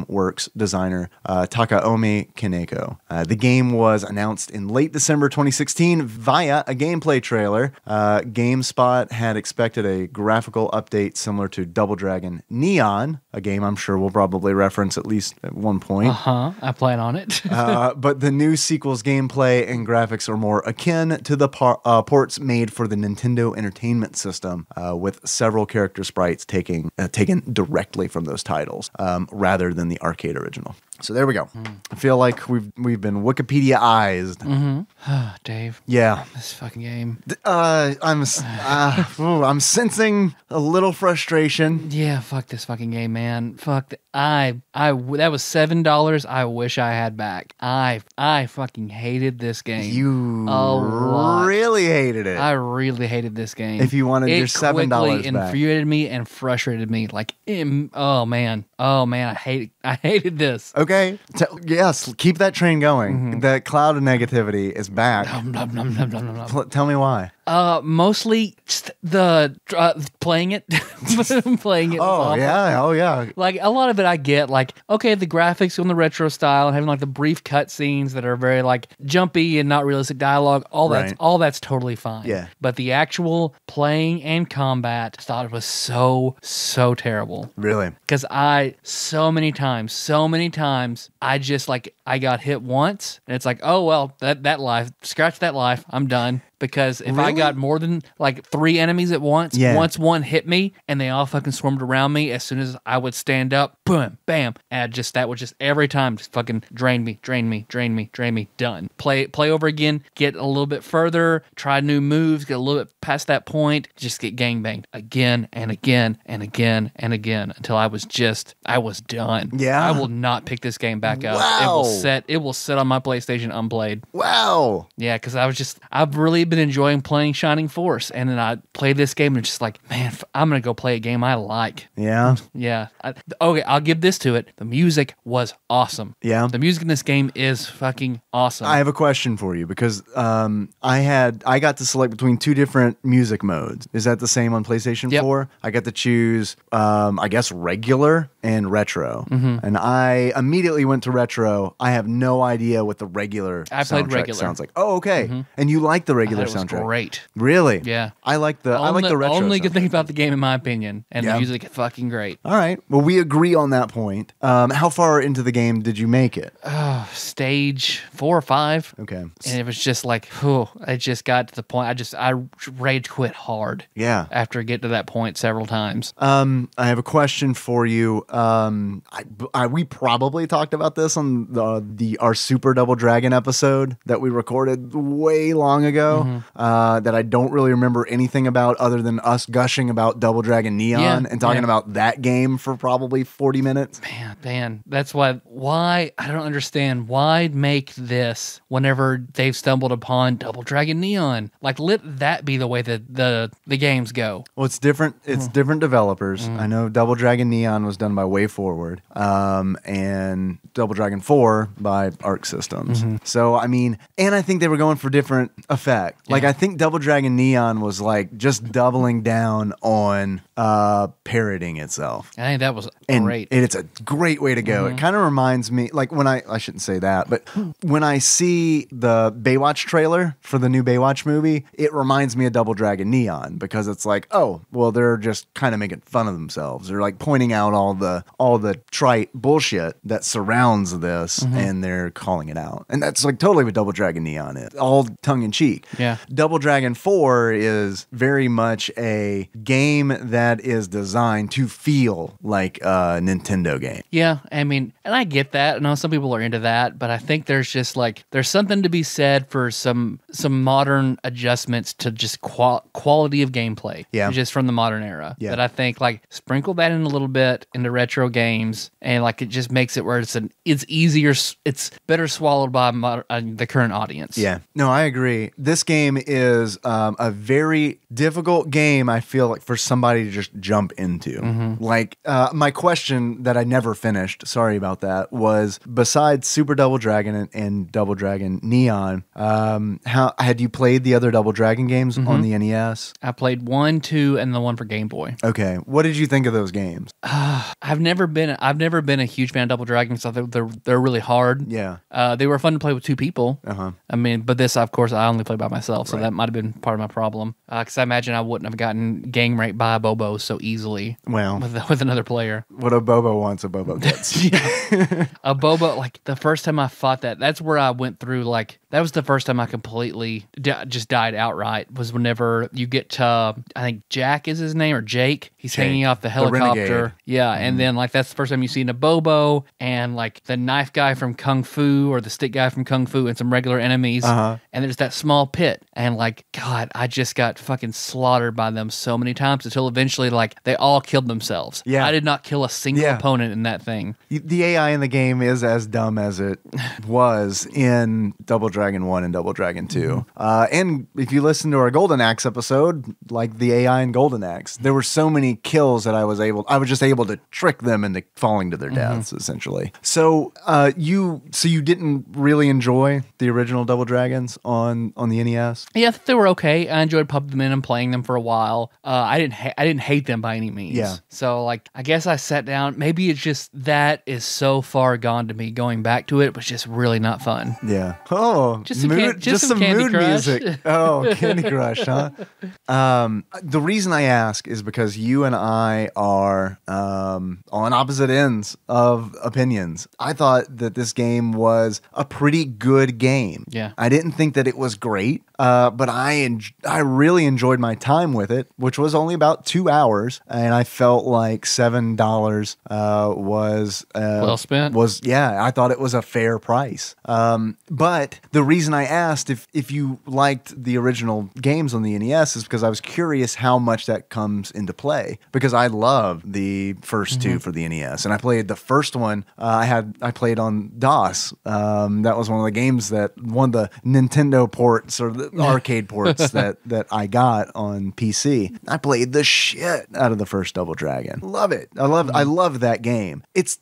Speaker 3: Works designer Takaomi Kaneko. The game was announced in late December 2016 2016 via a gameplay trailer. GameSpot had expected a graphical update similar to Double Dragon Neon, a game I'm sure we'll probably reference at least at one point.
Speaker 2: I plan on it.
Speaker 3: But the new sequel's gameplay and graphics are more akin to the ports made for the Nintendo Entertainment System, with several character sprites taken directly from those titles, rather than the arcade original. So there we go. I feel like we've been Wikipedia-ized.
Speaker 2: Dave.
Speaker 3: Yeah.
Speaker 2: This fucking game.
Speaker 3: I'm sensing a little frustration.
Speaker 2: Yeah, fuck this fucking game, man. Fuck. That was $7 I wish I had back. I fucking hated this game.
Speaker 3: You really hated it.
Speaker 2: I really hated this game.
Speaker 3: If you wanted your $7 back.
Speaker 2: It infuriated me and frustrated me. Like, oh man, I hated this.
Speaker 3: Okay. Yes, keep that train going. That cloud of negativity is back. Tell me why.
Speaker 2: Mostly just the playing it. Playing it.
Speaker 3: Oh yeah.
Speaker 2: Like a lot of it I get, like, okay, the graphics on the retro style and having like the brief cutscenes that are very like jumpy and not realistic dialogue, all that's totally fine.
Speaker 3: Yeah.
Speaker 2: But the actual playing and combat, I thought it was so terrible.
Speaker 3: Really?
Speaker 2: Because so many times, I got hit once, and it's like, oh, well, that life, scratch that life, I'm done. Because if I got more than like 3 enemies at once, once one hit me and they all fucking swarmed around me, as soon as I would stand up, boom, bam, and that would just every time just fucking drain me, done. Play over again, get a little bit further, try new moves, get a little bit past that point, just get gangbanged again and again and again and again until I was done.
Speaker 3: Yeah.
Speaker 2: I will not pick this game back up.
Speaker 3: Wow.
Speaker 2: It will sit on my PlayStation unplayed.
Speaker 3: Wow.
Speaker 2: Yeah, because I've really been enjoying playing Shining Force, and then I played this game and just like, man, I'm gonna go play a game I like.
Speaker 3: Yeah.
Speaker 2: Yeah. Okay, I'll give this to it. The music was awesome.
Speaker 3: Yeah.
Speaker 2: The music in this game is fucking awesome.
Speaker 3: I have a question for you because I got to select between 2 different music modes. Is that the same on PlayStation 4? I got to choose, I guess, regular and retro. And I immediately went to retro. I have no idea what the regular soundtrack sounds like. Oh, okay. And you like the regular soundtrack?
Speaker 2: Great.
Speaker 3: Really?
Speaker 2: Yeah.
Speaker 3: I like the retro.
Speaker 2: Only good
Speaker 3: soundtrack.
Speaker 2: thing about the game, in my opinion, and the music is fucking great.
Speaker 3: All right. Well, we agree on that point. How far into the game did you make it?
Speaker 2: Stage 4 or 5.
Speaker 3: Okay.
Speaker 2: And it was just like, I just got to the point. I rage quit hard.
Speaker 3: Yeah.
Speaker 2: After getting to that point several times.
Speaker 3: I have a question for you. We probably talked about this on our Super Double Dragon episode that we recorded way long ago. That I don't really remember anything about other than us gushing about Double Dragon Neon and talking about that game for probably 40 minutes.
Speaker 2: Man, that's why I don't understand why make this whenever they've stumbled upon Double Dragon Neon. Like, let that be the way that the games go.
Speaker 3: Well, it's different. It's different developers. I know Double Dragon Neon was done by Way Forward, and Double Dragon 4 by Arc Systems. So, I mean, and I think they were going for different effect. Like, I think Double Dragon Neon was like just doubling down on parroting itself.
Speaker 2: I think that was great.
Speaker 3: And it's a great way to go. It kind of reminds me, like when I shouldn't say that, but when I see the Baywatch trailer for the new Baywatch movie, it reminds me of Double Dragon Neon because it's like, oh, well, they're just kind of making fun of themselves. They're like pointing out all the trite bullshit that surrounds this, and they're calling it out. And that's like totally what Double Dragon Neon is, all tongue in cheek.
Speaker 2: Yeah.
Speaker 3: Double Dragon 4 is very much a game that is designed to feel like a Nintendo game.
Speaker 2: Yeah, I mean, and I get that. I know some people are into that, but I think there's something to be said for some modern adjustments to just quality of gameplay.
Speaker 3: Yeah.
Speaker 2: Just from the modern era.
Speaker 3: Yeah.
Speaker 2: That I think like sprinkle that in a little bit into retro games, and like it just makes it where it's easier, it's better swallowed by the current audience.
Speaker 3: Yeah. No, I agree. This game is a very difficult game, I feel like, for somebody to just jump into. Like, my question that I never finished, sorry about that, was besides Super Double Dragon and Double Dragon Neon, how had you played the other Double Dragon games on the NES?
Speaker 2: I played 1, 2, and the one for Game Boy.
Speaker 3: Okay. What did you think of those games?
Speaker 2: I I've never been a huge fan of Double Dragon because they're really hard.
Speaker 3: Yeah.
Speaker 2: They were fun to play with two people.
Speaker 3: Uh-huh.
Speaker 2: I mean, but this, of course, I only play by myself, so
Speaker 3: Right.
Speaker 2: that might have been part of my problem. Because I imagine I wouldn't have gotten gang raped by a Bobo so easily.
Speaker 3: Well,
Speaker 2: with another player.
Speaker 3: what a Bobo wants, a Bobo gets.
Speaker 2: A Bobo, like the first time I fought that's where I went through, like, that was the first time I completely just died outright, was whenever you get to, I think Jack is his name, or Jake. He's
Speaker 3: Jake,
Speaker 2: hanging off the
Speaker 3: the
Speaker 2: helicopter.
Speaker 3: renegade.
Speaker 2: Yeah, and then, like, that's the first time you see a Bobo, and, like, the knife guy from Kung Fu, or the stick guy from Kung Fu, and some regular enemies.
Speaker 3: Uh-huh.
Speaker 2: And there's that small pit, and, like, God, I just got fucking slaughtered by them so many times until eventually, like, they all killed themselves.
Speaker 3: Yeah.
Speaker 2: I did not kill a single opponent in that thing.
Speaker 3: The AI in the game is as dumb as it was in Double Dragon 1 and Double Dragon 2. And if you listen to our Golden Axe episode, like the AI in Golden Axe, there were so many kills that I was just able to trick them into falling to their deaths, essentially. So you didn't really enjoy the original Double Dragons on the NES?
Speaker 2: Yeah, I think they were okay. I enjoyed pumping them in and playing them for a while. I didn't hate them by any means.
Speaker 3: Yeah.
Speaker 2: So, like, I guess I sat down. Maybe it's just that is so far gone to me. Going back to it was just really not fun.
Speaker 3: Yeah. Oh,
Speaker 2: Just some Candy
Speaker 3: mood
Speaker 2: Crush.
Speaker 3: music. Oh, Candy Crush, huh? The reason I ask is because you and I are on opposite ends of opinions. I thought that this game was a pretty good game.
Speaker 2: Yeah.
Speaker 3: I didn't think that it was great, but I really enjoyed my time with it, which was only about 2 hours, and I felt like $7 was
Speaker 2: Well spent.
Speaker 3: I thought it was a fair price. But the reason I asked if you liked the original games on the NES is because I was curious how much that comes into play, because I love the first two for the NES, and I played the first one. I played on DOS. That was one of the games one of the Nintendo ports or the arcade ports that I got on PC. I played the shit out of the first Double Dragon. Love it. I love that game. It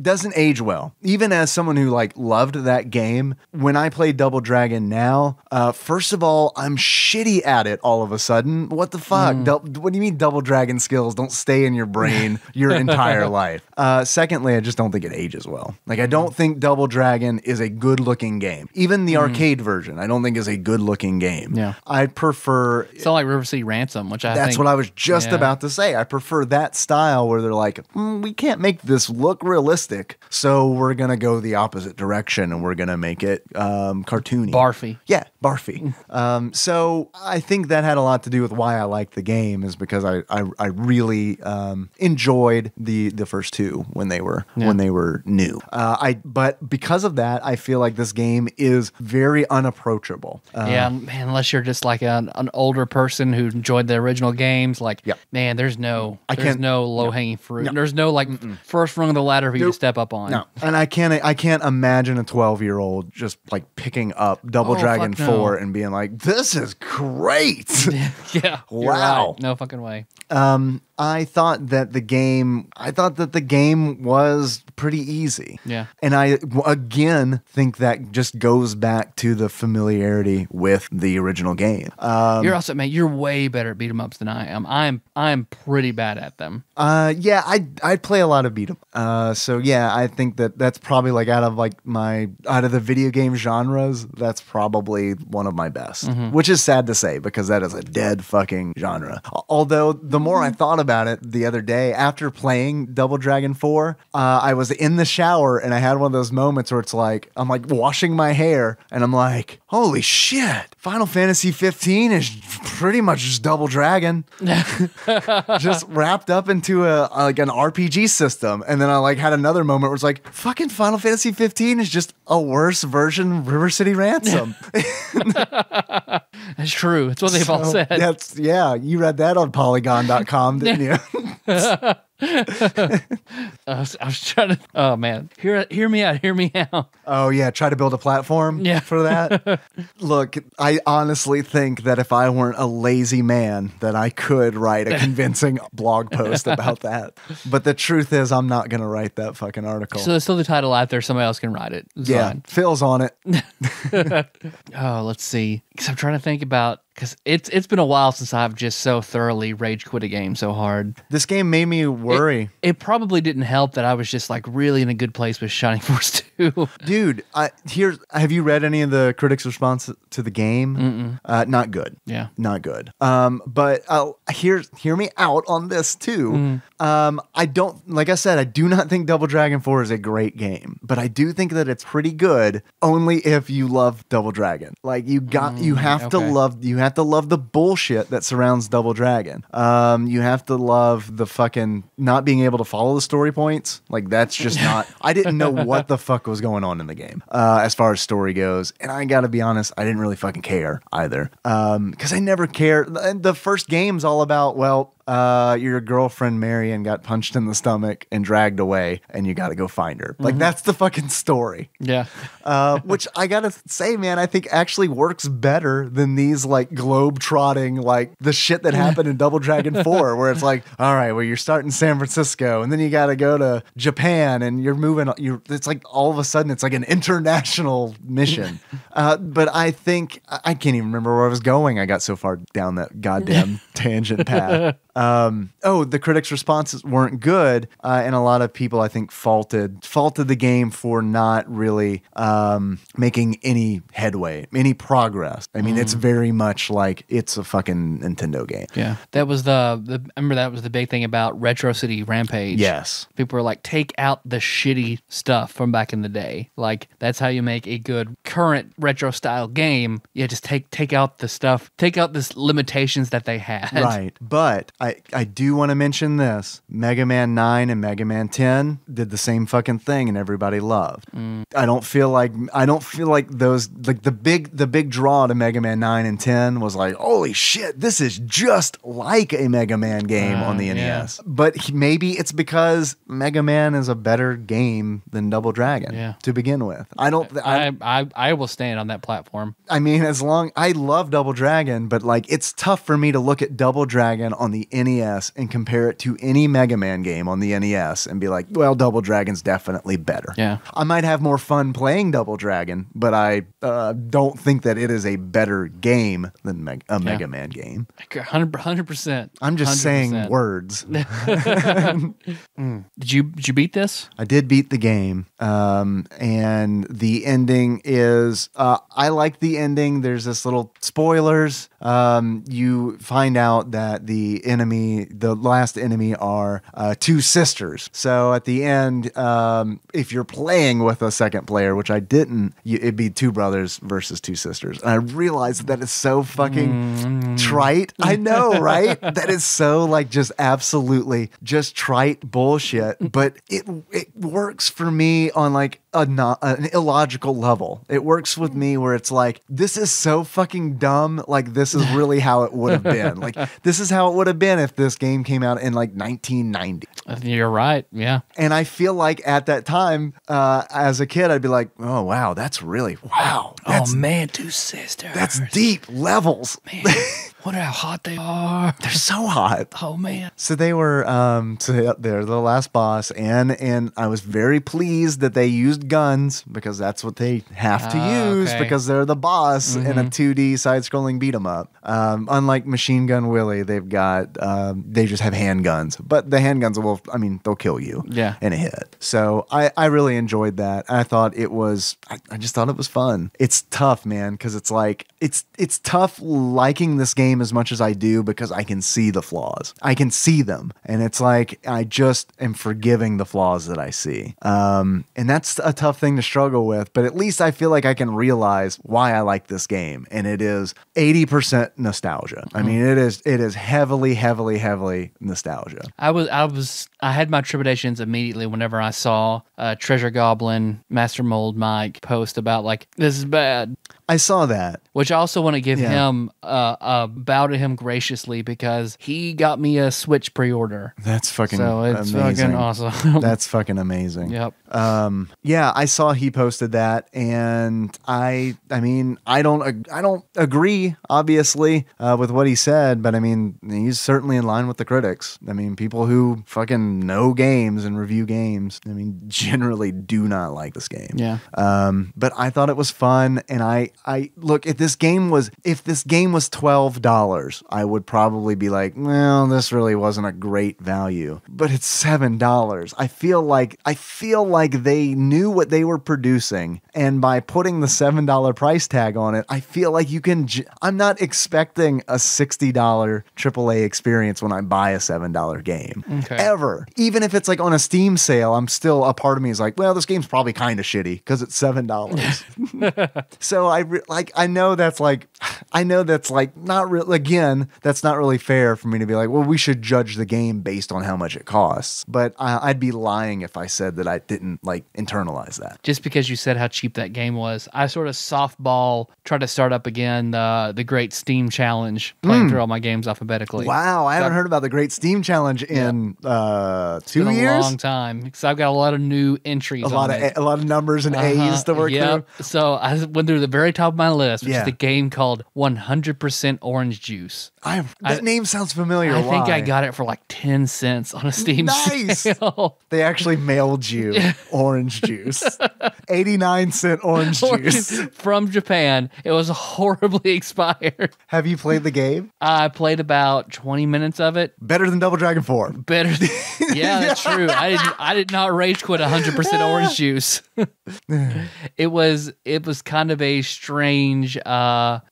Speaker 3: doesn't age well. Even as someone who like loved that game, when I play Double Dragon now, first of all, I'm shitty at it all of a sudden. What the fuck? What do you mean Double Dragon skills don't stay in your brain your entire life? Secondly, I just don't think it ages well. Like, I don't think Double Dragon is a good-looking game. Even the arcade version, I don't think is a good-looking game.
Speaker 2: Yeah.
Speaker 3: I prefer...
Speaker 2: It's not like River City Ransom, which
Speaker 3: That's what I was just about to say. I prefer that style where they're like, we can't make this look realistic, so we're going to go the opposite direction and we're going to make it cartoony.
Speaker 2: Barfy.
Speaker 3: Yeah, barfy. So I think that had a lot to do with why I liked the game, is because I really enjoyed the first two when they were new. But because of that, I feel like this game is very unapproachable.
Speaker 2: Yeah, man, unless you're just like an older person who enjoyed the original games, like, man, there's no low-hanging fruit. There's no, like, first rung of the ladder for you to step up on.
Speaker 3: No, and I can't imagine a 12-year-old just like picking up Double Dragon 4 and being like, this is great.
Speaker 2: Yeah.
Speaker 3: Wow.
Speaker 2: Right. No fucking way.
Speaker 3: I thought that the game was pretty easy.
Speaker 2: Yeah.
Speaker 3: And I, again, think that just goes back to the familiarity with the original game.
Speaker 2: You're way better at beat 'em ups than I am. I'm pretty bad at them.
Speaker 3: Yeah, I play a lot of beat 'em. So yeah, I think that's probably like out of the video game genres, that's probably one of my best, which is sad to say because that is a dead fucking genre. Although the more I thought about it the other day after playing Double Dragon 4, I was in the shower and I had one of those moments where it's like, I'm like washing my hair and I'm like, holy shit, Final Fantasy 15 is pretty much just Double Dragon. Just wrapped up into an RPG system. And then I like had another moment where it's like, fucking Final Fantasy 15 is just a worse version of River City Ransom.
Speaker 2: That's true. It's what they've all said.
Speaker 3: You read that on Polygon.com, didn't you?
Speaker 2: I was trying to. Oh man, hear me out.
Speaker 3: Oh yeah, try to build a platform for that. Look, I honestly think that if I weren't a lazy man, that I could write a convincing blog post about that. But the truth is, I'm not going to write that fucking article.
Speaker 2: So there's still the title out there. Somebody else can write it. It's fine.
Speaker 3: Phil's on it.
Speaker 2: Oh, let's see. Because I'm trying to think about because it's been a while since I've just so thoroughly rage quit a game so hard.
Speaker 3: This game made me worry.
Speaker 2: It probably didn't help that I was just like really in a good place with Shining Force 2.
Speaker 3: Dude, have you read any of the critics' response to the game? Not good.
Speaker 2: Yeah.
Speaker 3: Not good. But hear me out on this too. I don't, like I said, I do not think Double Dragon 4 is a great game, but I do think that it's pretty good only if you love Double Dragon. Like you have to love the bullshit that surrounds Double Dragon. You have to love the fucking not being able to follow the story points. Like that's just not, I didn't know what the fuck was going on in the game as far as story goes. And I gotta be honest, I didn't really fucking care either. Because I never cared. The first game's all about, well, your girlfriend Marion got punched in the stomach and dragged away, and you got to go find her. Like that's the fucking story.
Speaker 2: Yeah.
Speaker 3: Which I gotta say, man, I think actually works better than these like globe trotting, like the shit that happened in Double Dragon 4, where it's like, all right, well, you're starting San Francisco, and then you got to go to Japan, and you're moving. It's like all of a sudden, it's like an international mission. But I think I can't even remember where I was going. I got so far down that goddamn tangent path. The critics' responses weren't good, and a lot of people, I think, faulted the game for not really making any headway, any progress. I mean, it's very much like it's a fucking Nintendo game.
Speaker 2: Yeah, that was I remember that was the big thing about Retro City Rampage.
Speaker 3: Yes,
Speaker 2: people were like, take out the shitty stuff from back in the day. Like that's how you make a good current retro style game. Yeah, just take out the stuff, take out the limitations that they had.
Speaker 3: Right, but I do want to mention this. Mega Man 9 and Mega Man 10 did the same fucking thing and everybody loved. I don't feel like those, like the big draw to Mega Man 9 and 10 was like, holy shit, this is just like a Mega Man game on the NES. But maybe it's because Mega Man is a better game than Double Dragon to begin with.
Speaker 2: I will stand on that platform.
Speaker 3: I mean, I love Double Dragon, but like it's tough for me to look at Double Dragon on the NES and compare it to any Mega Man game on the NES and be like, well, Double Dragon's definitely better.
Speaker 2: Yeah.
Speaker 3: I might have more fun playing Double Dragon, but I don't think that it is a better game than a Mega Man game.
Speaker 2: 100%.
Speaker 3: I'm just
Speaker 2: 100%.
Speaker 3: saying words.
Speaker 2: Did you beat this?
Speaker 3: I did beat the game. And the ending is, I like the ending. There's this little spoilers. You find out that the last enemy are two sisters. So at the end, if you're playing with a second player, which I didn't, it'd be two brothers versus two sisters. And I realized that is so fucking trite. I know, right? That is so like just absolutely just trite bullshit. But it works for me on like an illogical level. It works with me where it's like, this is so fucking dumb. Like this is really how it would have been. Like this is how it would have been if this game came out in like 1990.
Speaker 2: You're right. Yeah.
Speaker 3: And I feel like at that time, as a kid, I'd be like, oh, wow, that's really, wow.
Speaker 2: Oh, man, two sisters.
Speaker 3: That's deep levels.
Speaker 2: Man, wonder how hot they are.
Speaker 3: They're so hot.
Speaker 2: Oh, man.
Speaker 3: So they were, they're the last boss. And I was very pleased that they used guns because that's what they have to use because they're the boss in a 2D side-scrolling beat-em-up. Unlike Machine Gun Willie, they've got, they just have handguns. But the handguns they'll kill you in a hit. So I really enjoyed that. I thought it was, I just thought it was fun. It's tough, man, because it's like, it's tough liking this game as much as I do because I can see the flaws. I can see them. And it's like, I just am forgiving the flaws that I see. And that's a tough thing to struggle with, but at least I feel like I can realize why I like this game. And it is 80% nostalgia. I mean, it is heavily, heavily, heavily nostalgia.
Speaker 2: I had my trepidations immediately whenever I saw Treasure Goblin Master Mold Mike post about like, this is bad.
Speaker 3: I saw that.
Speaker 2: Which I also want to give him bow to him graciously because he got me a Switch pre-order.
Speaker 3: That's fucking
Speaker 2: it's
Speaker 3: amazing.
Speaker 2: fucking awesome.
Speaker 3: That's fucking amazing.
Speaker 2: Yep.
Speaker 3: Yeah, I saw he posted that, and I mean, I don't agree, obviously, with what he said, but I mean, he's certainly in line with the critics. I mean, people who fucking know games and review games, I mean, generally do not like this game.
Speaker 2: Yeah.
Speaker 3: But I thought it was fun, and I I look, if this game was $12, I would probably be like, well, this really wasn't a great value. But it's $7. I feel like they knew what they were producing, and by putting the $7 price tag on it, I feel like you can. I'm not expecting a $60 AAA experience when I buy a $7 game.
Speaker 2: Okay.
Speaker 3: Ever. Even if it's like on a Steam sale, I'm still, a part of me is like, well, this game's probably kind of shitty because it's $7. So I know that's not real. Again, that's not really fair for me to be like, well, we should judge the game based on how much it costs. But I'd be lying if I said that I didn't like internalize that.
Speaker 2: Just because you said how cheap that game was, I sort of softball tried to start up again the Great Steam Challenge, playing through all my games alphabetically.
Speaker 3: Wow, I haven't heard about the Great Steam Challenge in 2 years.
Speaker 2: A long time because I've got a lot of new entries.
Speaker 3: A lot of numbers and A's to work through.
Speaker 2: So I went through the very top of my list, which is the game called 100% Orange Juice.
Speaker 3: That name sounds familiar.
Speaker 2: I think I got it for like 10 cents on a Steam sale.
Speaker 3: They actually mailed you orange juice. 89-cent orange juice.
Speaker 2: From Japan. It was horribly expired.
Speaker 3: Have you played the game?
Speaker 2: I played about 20 minutes of it.
Speaker 3: Better than Double Dragon 4.
Speaker 2: Better than, yeah, that's true. I did not rage quit 100% orange juice. It was kind of a strange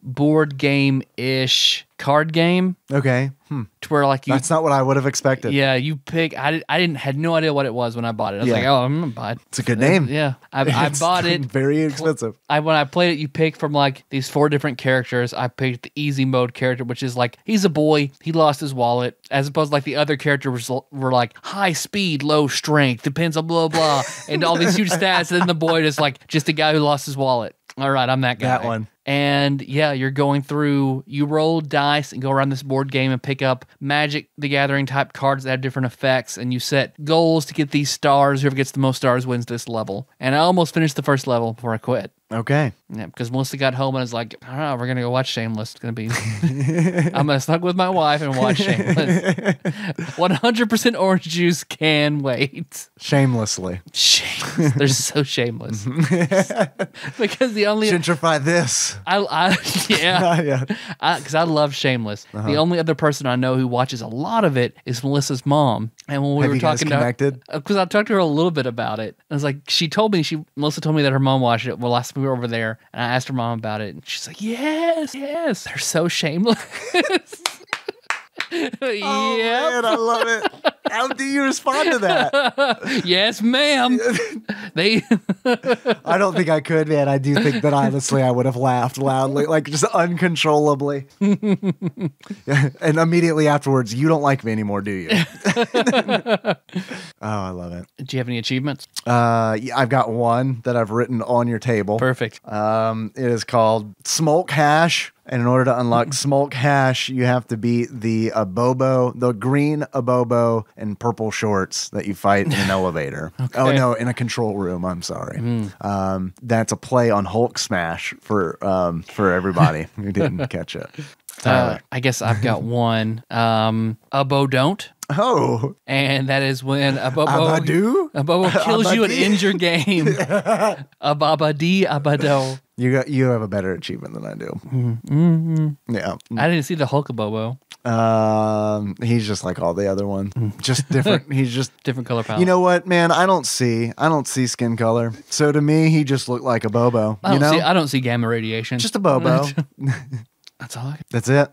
Speaker 2: board game-ish card game.
Speaker 3: Okay.
Speaker 2: To where like
Speaker 3: that's not what I would have expected.
Speaker 2: Yeah, you pick. I had no idea what it was when I bought it. I was like, oh, I'm gonna buy it.
Speaker 3: It's a good name.
Speaker 2: Yeah, I bought it.
Speaker 3: Very expensive.
Speaker 2: When I played it, you pick from like these 4 different characters. I picked the easy mode character, which is like he's a boy. He lost his wallet, as opposed to like the other characters were like high speed, low strength, depends on blah blah, and all these huge stats. And then the boy is like just a guy who lost his wallet. All right, I'm that guy.
Speaker 3: That one.
Speaker 2: And yeah, you're going through, you roll dice and go around this board game and pick up Magic the Gathering type cards that have different effects, and you set goals to get these stars. Whoever gets the most stars wins this level. And I almost finished the first level before I quit.
Speaker 3: Okay.
Speaker 2: Yeah, because Melissa got home and was like, I don't know, we're going to go watch Shameless. It's going to be, I'm going to snuggle with my wife and watch Shameless. 100% orange juice can wait.
Speaker 3: Shamelessly.
Speaker 2: Shameless. They're so shameless. Because the only...
Speaker 3: Gentrify this.
Speaker 2: Yeah. Because I love Shameless. The only other person I know who watches a lot of it is Melissa's mom. And when we were talking to her, because I talked to her a little bit about it, I was like, Melissa told me that her mom watched it. Well, last time we were over there, and I asked her mom about it, and she's like, yes, they're so shameless.
Speaker 3: Oh, man, I love it. How do you respond to that?
Speaker 2: Yes, ma'am.
Speaker 3: I don't think I could, man. I do think that honestly I would have laughed loudly, like just uncontrollably. And immediately afterwards, you don't like me anymore, do you? Oh, I love it.
Speaker 2: Do you have any achievements?
Speaker 3: Yeah, I've got one that I've written on your table.
Speaker 2: Perfect.
Speaker 3: It is called Smolk Hash. And in order to unlock Smolk Hash, you have to beat the Abobo, the green Abobo and purple shorts that you fight in an elevator. Okay. Oh, no, in a control room. I'm sorry. That's a play on Hulk Smash for everybody who didn't catch it.
Speaker 2: I guess I've got one. Abo don't.
Speaker 3: Oh.
Speaker 2: And that is when Abobo kills you and ends your game. Ababadi Abado.
Speaker 3: You have a better achievement than I do. Yeah.
Speaker 2: I didn't see the Hulk Abobo.
Speaker 3: He's just like all the other ones. Just different. He's just
Speaker 2: different color palette.
Speaker 3: You know what, man? I don't see skin color. So to me, he just looked like a Bobo.
Speaker 2: I don't see gamma radiation.
Speaker 3: Just a Bobo.
Speaker 2: That's all.
Speaker 3: That's it.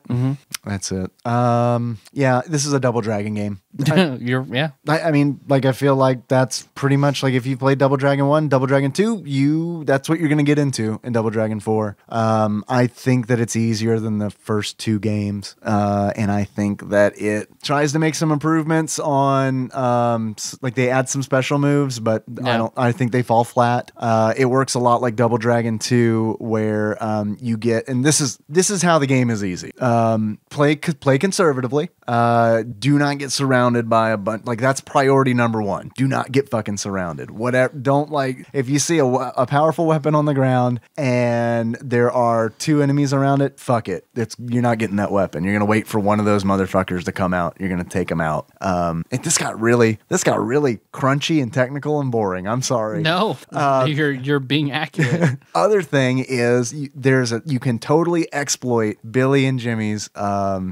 Speaker 3: That's it. Yeah, this is a Double Dragon game. I mean, like, I feel like that's pretty much like if you played Double Dragon 1, Double Dragon 2, that's what you're going to get into in Double Dragon 4. I think that it's easier than the first 2 games. And I think that it tries to make some improvements on, like they add some special moves, but I think they fall flat. It works a lot like Double Dragon 2 where, you get, and this is how the game is easy. Play conservatively. Do not get surrounded surrounded by a bunch. Like, that's priority number one. Do not get fucking surrounded. Whatever. Don't, like, if you see a powerful weapon on the ground and there are 2 enemies around it, fuck it. You're not getting that weapon. You're gonna wait for one of those motherfuckers to come out. You're gonna take them out. This got really crunchy and technical and boring. I'm sorry.
Speaker 2: No, you're being accurate.
Speaker 3: Other thing is you can totally exploit Billy and Jimmy's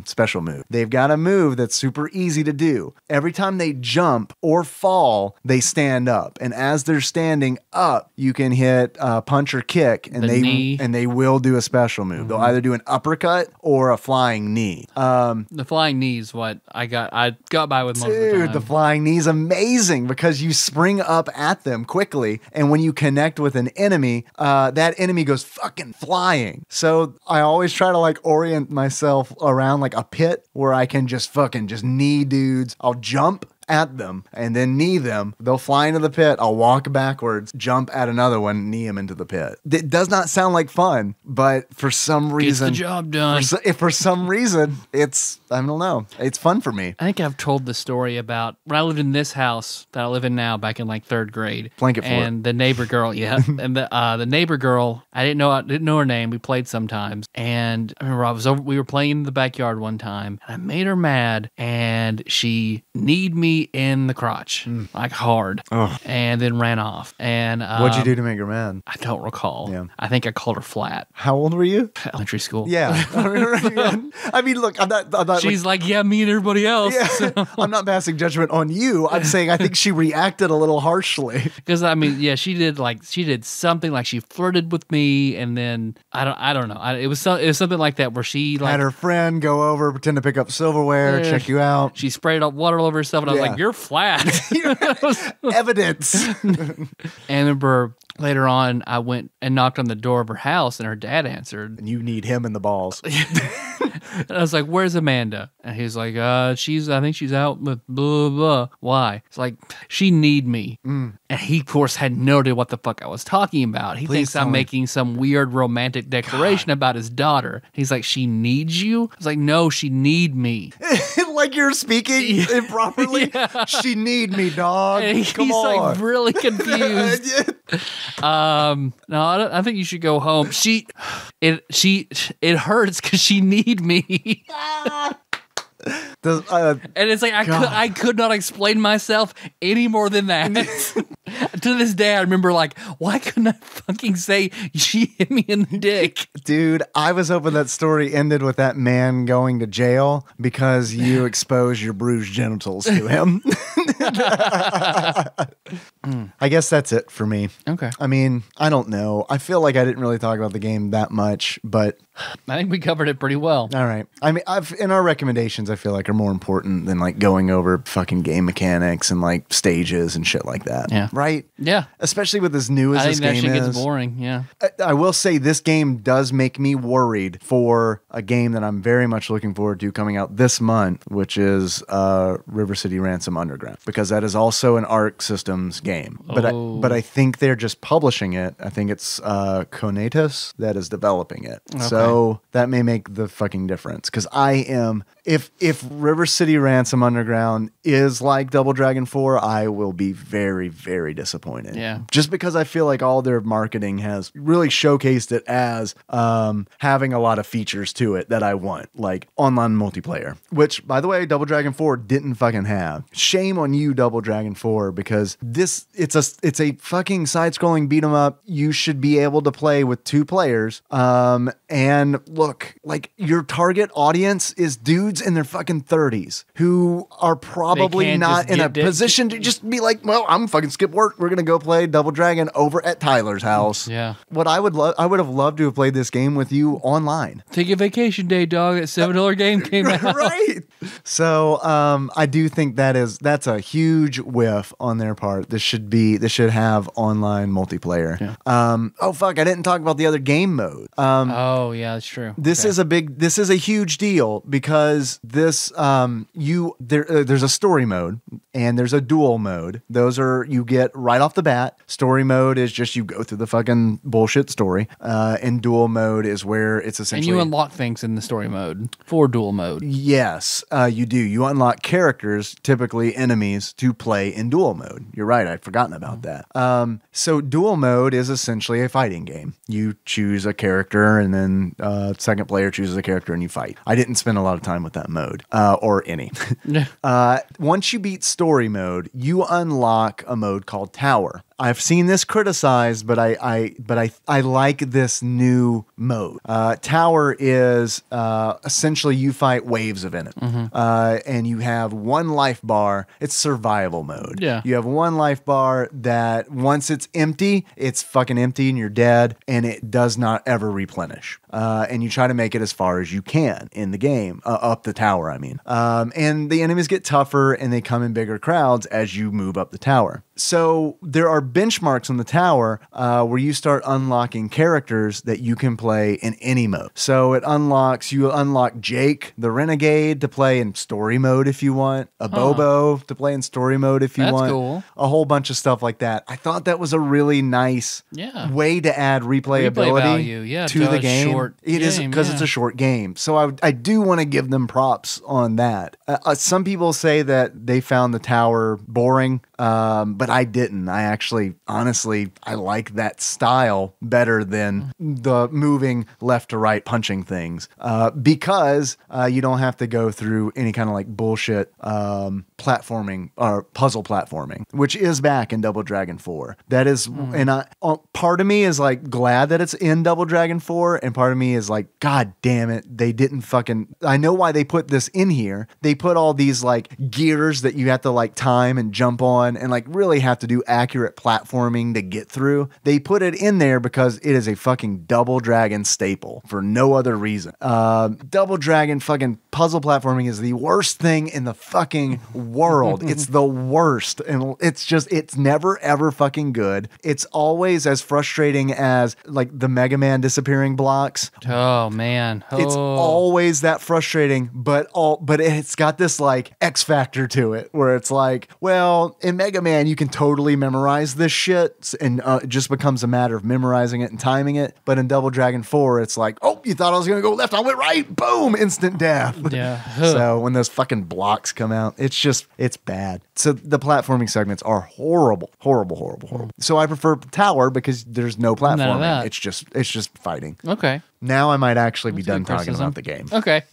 Speaker 3: special move. They've got a move that's super easy to do. Every time they jump or fall, they stand up, and as they're standing up, you can hit punch or kick, and they will do a special move. They'll either do an uppercut or a flying knee.
Speaker 2: The flying knee is what I got by with most of the time.
Speaker 3: The flying knee is amazing because you spring up at them quickly, and when you connect with an enemy, that enemy goes fucking flying. So I always try to like orient myself around like a pit where I can just knee dudes. I'll jump at them and then knee them. They'll fly into the pit. I'll walk backwards, jump at another one, knee them into the pit. It does not sound like fun, but for some reason,
Speaker 2: gets the job done.
Speaker 3: For some reason, I don't know. It's fun for me.
Speaker 2: I think I've told the story about when I lived in this house that I live in now back in like 3rd grade.
Speaker 3: Blanket fort.
Speaker 2: And the neighbor girl, yeah. And the neighbor girl, I didn't know her name. We played sometimes. And I remember we were playing in the backyard one time, and I made her mad, and she kneed me in the crotch, like hard, and then ran off. And
Speaker 3: what'd you do to make her mad?
Speaker 2: I don't recall.
Speaker 3: Yeah.
Speaker 2: I think I called her flat.
Speaker 3: How old were you?
Speaker 2: Elementary school.
Speaker 3: Yeah. I mean, look, I'm not.
Speaker 2: She's like, yeah, me and everybody else.
Speaker 3: Yeah.
Speaker 2: So.
Speaker 3: I'm not passing judgment on you. I'm saying I think she reacted a little harshly.
Speaker 2: Because I mean, yeah, she did something like she flirted with me, and then I don't know. It was something like that where she like
Speaker 3: had her friend go over, pretend to pick up silverware, check you out.
Speaker 2: She sprayed up water all over herself, and I was like, "You're flat."
Speaker 3: Evidence.
Speaker 2: And I remember later on, I went and knocked on the door of her house, and her dad answered.
Speaker 3: And you need him in the balls.
Speaker 2: And I was like, "Where's Amanda?" And he's like, I think she's out with blah, blah. Why? It's like, she need me. And he, of course, had no idea what the fuck I was talking about. He thinks I'm making some weird romantic declaration about his daughter. He's like, she needs you? I was like, no, she need me.
Speaker 3: Like you're speaking improperly? Yeah. She need me, dog.
Speaker 2: And he's like really confused. No, I think you should go home. It hurts because she need me. And it's like I could not explain myself any more than that. To this day, I remember like, why couldn't I fucking say she hit me in the dick?
Speaker 3: Dude, I was hoping that story ended with that man going to jail because you exposed your bruised genitals to him. I guess that's it for me.
Speaker 2: Okay.
Speaker 3: I mean, I don't know. I feel like I didn't really talk about the game that much, but
Speaker 2: I think we covered it pretty well.
Speaker 3: All right. I mean, in our recommendations, I feel like are more important than like going over fucking game mechanics and like stages and shit like that.
Speaker 2: Yeah.
Speaker 3: Right?
Speaker 2: Yeah.
Speaker 3: Especially with as new as this game is.
Speaker 2: I think that shit gets boring. Yeah.
Speaker 3: I will say this game does make me worried for a game that I'm very much looking forward to coming out this month, which is River City Ransom Underground, because that is also an Arc Systems game. But I think they're just publishing it. I think it's Conatus that is developing it. Okay. So that may make the fucking difference. Because I am, if River City Ransom Underground is like Double Dragon 4, I will be very, very disappointed.
Speaker 2: Yeah.
Speaker 3: Just because I feel like all their marketing has really showcased it as having a lot of features to it that I want, like online multiplayer, which, by the way, Double Dragon 4 didn't fucking have. Shame on you, Double Dragon 4, because it's a fucking side-scrolling beat 'em up. You should be able to play with 2 players. And look, like your target audience is dudes in their fucking 30s who are probably not in a position to just be like, well, I'm fucking skip work. We're gonna go play Double Dragon over at Tyler's house.
Speaker 2: Yeah.
Speaker 3: What I would have loved to have played this game with you online.
Speaker 2: Take a vacation day, dog. That $7 game came out.
Speaker 3: Right. So I do think that's a huge whiff on their part. This should have online multiplayer. Yeah. Oh fuck, I didn't talk about the other game mode.
Speaker 2: Oh yeah, that's true.
Speaker 3: This is a huge deal because this there's a story mode and there's a duel mode. Those are you get right off the bat. Story mode is just you go through the fucking bullshit story, and duel mode is where it's essentially
Speaker 2: And you unlock things in the story mode for duel mode.
Speaker 3: Yes, you do. You unlock characters, typically enemies, to play in duel mode. You're right. I'd forgotten about that. So duel mode is essentially a fighting game. You choose a character, and then second player chooses a character, and you fight. I didn't spend a lot of time with that mode, or any. Once you beat story mode, you unlock a mode called Tower. I've seen this criticized, but I like this new mode. Tower is essentially you fight waves of enemies, and you have one life bar. It's survival mode.
Speaker 2: Yeah,
Speaker 3: you have one life bar that once it's empty, it's fucking empty, and you're dead, and it does not ever replenish. And you try to make it as far as you can in the game, up the tower. I mean, and the enemies get tougher, and they come in bigger crowds as you move up the tower. So there are benchmarks on the tower where you start unlocking characters that you can play in any mode. So you unlock Jake, the Renegade, to play in story mode if you want, a Bobo to play in story mode if you want.
Speaker 2: That's cool.
Speaker 3: A whole bunch of stuff like that. I thought that was a really nice way to add replayability to the game. It is because it's a short game. So I do want to give them props on that. Some people say that they found the tower boring, but I didn't. I actually, honestly, I like that style better than the moving left to right punching things, because you don't have to go through any kind of like bullshit platforming or puzzle platforming, which is back in Double Dragon 4. That is, and part of me is like glad that it's in Double Dragon 4, and part of me is like, God damn it, they didn't fucking. I know why they put this in here. They put all these like gears that you have to like time and jump on, and like really have to do accurate platforming to get through. They put it in there because it is a fucking Double Dragon staple for no other reason. Double Dragon fucking puzzle platforming is the worst thing in the fucking world. It's the worst, and it's never ever fucking good. It's always as frustrating as like the Mega Man disappearing blocks.
Speaker 2: Oh man,
Speaker 3: it's always that frustrating, but it's got this like X factor to it where it's like, well, in Mega Man you can totally memorize this shit, and it just becomes a matter of memorizing it and timing it. But in Double Dragon 4, it's like, oh, you thought I was gonna go left, I went right, boom, instant death.
Speaker 2: Yeah.
Speaker 3: So when those fucking blocks come out, it's bad. So the platforming segments are horrible. So I prefer Tower because there's no platforming. It's just fighting.
Speaker 2: Okay.
Speaker 3: Now I might actually be done talking about the game.
Speaker 2: Okay.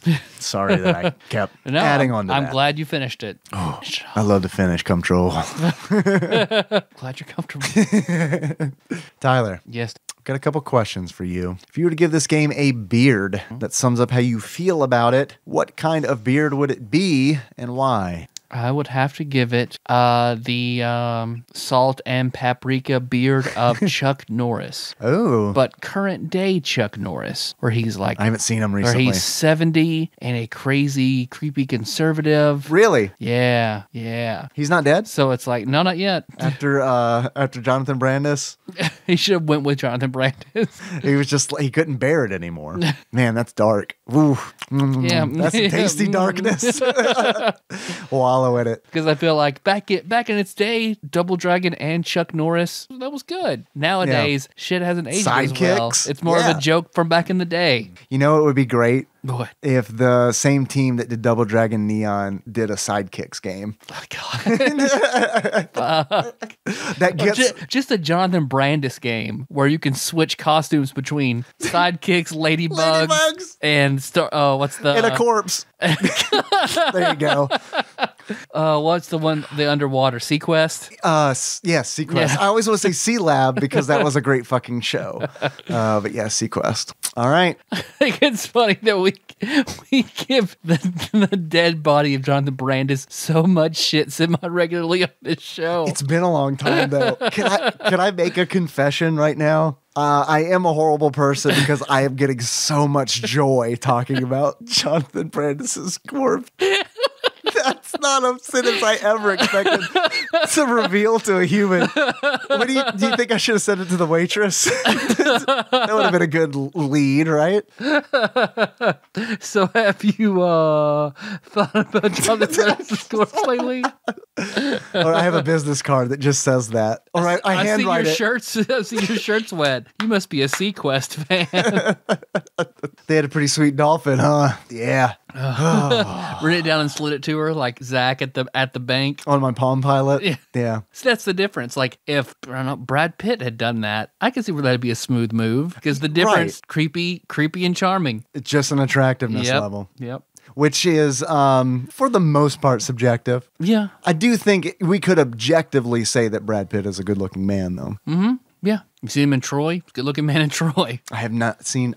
Speaker 3: Sorry that I kept adding on to that.
Speaker 2: I'm glad you finished it.
Speaker 3: Oh, I love to finish. Come troll.
Speaker 2: Glad you're comfortable.
Speaker 3: Tyler.
Speaker 2: Yes.
Speaker 3: Got a couple questions for you. If you were to give this game a beard that sums up how you feel about it, what kind of beard would it be and why?
Speaker 2: I would have to give it the salt and paprika beard of Chuck Norris.
Speaker 3: Oh.
Speaker 2: But current day Chuck Norris, where he's like...
Speaker 3: I haven't seen him recently.
Speaker 2: Where he's 70 and a crazy, creepy conservative.
Speaker 3: Really?
Speaker 2: Yeah.
Speaker 3: He's not dead?
Speaker 2: So it's like, no, not yet.
Speaker 3: After Jonathan Brandis?
Speaker 2: He should have went with Jonathan Brandis.
Speaker 3: He couldn't bear it anymore. Man, that's dark. Ooh.
Speaker 2: Yeah.
Speaker 3: That's tasty darkness. Wallow in it.
Speaker 2: Because I feel like back in its day, Double Dragon and Chuck Norris, that was good. Nowadays, shit hasn't aged as well. It's more of a joke from back in the day.
Speaker 3: You know, it would be great.
Speaker 2: What?
Speaker 3: If the same team that did Double Dragon Neon did a Sidekicks game.
Speaker 2: Oh, God.
Speaker 3: That gets
Speaker 2: just a Jonathan Brandis game where you can switch costumes between sidekicks, ladybugs, and
Speaker 3: and a corpse. There you go.
Speaker 2: What's the one? The underwater Sequest?
Speaker 3: Yes, Sequest. Yeah. I always want to say Sea Lab because that was a great fucking show. But yeah, Sequest. All right.
Speaker 2: I think it's funny that we give the dead body of Jonathan Brandis so much shit semi-regularly on this show.
Speaker 3: It's been a long time though. Can I make a confession right now? I am a horrible person because I am getting so much joy talking about Jonathan Brandis's corpse. That's not a sentence I ever expected to reveal to a human. Do you think I should have said it to the waitress? That would have been a good lead, right?
Speaker 2: So have you thought about Jonathan Brandis's corpse lately?
Speaker 3: Or I have a business card that just says that. Or I handwrite it.
Speaker 2: I see your shirt's wet. You must be a Sequest fan.
Speaker 3: They had a pretty sweet dolphin, huh? Yeah.
Speaker 2: Written it down and slid it to her like Zach at the bank.
Speaker 3: On my Palm Pilot. Yeah.
Speaker 2: So that's the difference. Like if I don't know, Brad Pitt had done that, I could see where that'd be a smooth move. Because the difference, creepy and charming.
Speaker 3: It's just an attractiveness level.
Speaker 2: Yep.
Speaker 3: Which is, for the most part, subjective.
Speaker 2: Yeah.
Speaker 3: I do think we could objectively say that Brad Pitt is a good-looking man, though.
Speaker 2: Mm-hmm. Yeah. You see him in Troy? Good-looking man in Troy.
Speaker 3: I have not seen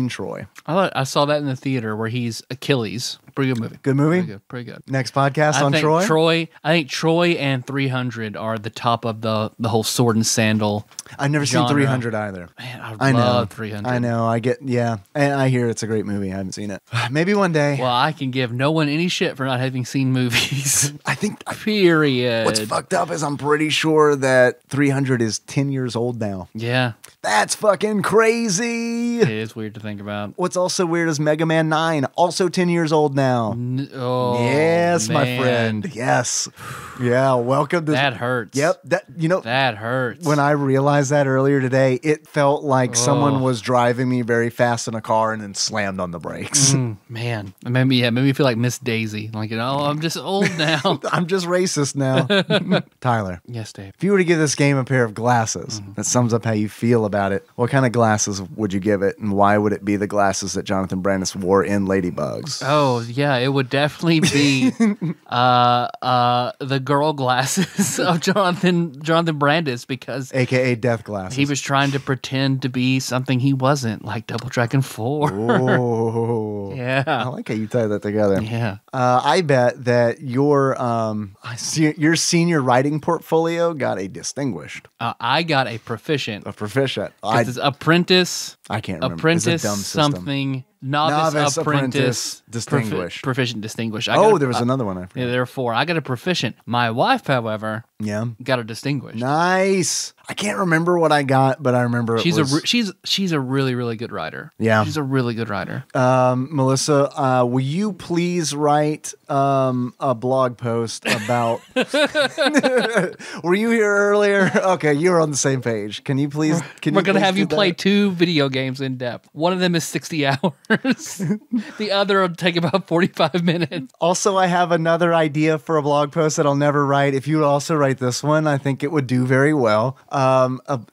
Speaker 3: Troy.
Speaker 2: I saw that in the theater where he's Achilles. Pretty good movie.
Speaker 3: Good movie?
Speaker 2: Pretty good.
Speaker 3: Next podcast on Troy?
Speaker 2: I think Troy and 300 are the top of the whole sword and sandal.
Speaker 3: I've never seen 300 either.
Speaker 2: Man, I love 300.
Speaker 3: I know. And I hear it's a great movie. I haven't seen it. Maybe one day.
Speaker 2: Well, I can give no one any shit for not having seen movies.
Speaker 3: I think.
Speaker 2: Period.
Speaker 3: What's fucked up is I'm pretty sure that 300 is 10 years old now.
Speaker 2: Yeah.
Speaker 3: That's fucking crazy.
Speaker 2: It is weird to think about.
Speaker 3: What's also weird is Mega Man 9, also 10 years old now. Yes,
Speaker 2: man.
Speaker 3: My friend. Yes. Yeah, welcome to...
Speaker 2: That hurts.
Speaker 3: Yep. That
Speaker 2: hurts.
Speaker 3: When I realized that earlier today, it felt like someone was driving me very fast in a car and then slammed on the brakes.
Speaker 2: Man. It made me feel like Miss Daisy. Like, I'm just old now.
Speaker 3: I'm just racist now. Tyler.
Speaker 2: Yes, Dave.
Speaker 3: If you were to give this game a pair of glasses, that sums up how you feel about it, what kind of glasses would you give it, and why would it be the glasses that Jonathan Brandis wore in Ladybugs?
Speaker 2: Oh, yeah, it would definitely be the girl glasses of Jonathan Brandis, because
Speaker 3: AKA death glasses.
Speaker 2: He was trying to pretend to be something he wasn't, like Double Dragon 4.
Speaker 3: Oh.
Speaker 2: Yeah.
Speaker 3: I like how you tie that together.
Speaker 2: Yeah.
Speaker 3: I bet that your senior writing portfolio got a distinguished.
Speaker 2: I got a proficient.
Speaker 3: A proficient.
Speaker 2: It's apprentice.
Speaker 3: I can't remember.
Speaker 2: Apprentice something. Novice, apprentice,
Speaker 3: distinguished.
Speaker 2: Proficient, distinguished.
Speaker 3: There was another one I forgot.
Speaker 2: Yeah, there are 4. I got a proficient. My wife, however, got a distinguished.
Speaker 3: Nice. I can't remember what I got, but I remember
Speaker 2: she's a really, really good writer.
Speaker 3: Yeah.
Speaker 2: She's a really good writer.
Speaker 3: Melissa, will you please write a blog post about... Were you here earlier? Okay, you were on the same page. Can you please...
Speaker 2: We're going to have you play 2 video games in depth. One of them is 60 hours. The other will take about 45 minutes.
Speaker 3: Also, I have another idea for a blog post that I'll never write. If you would also write this one, I think it would do very well.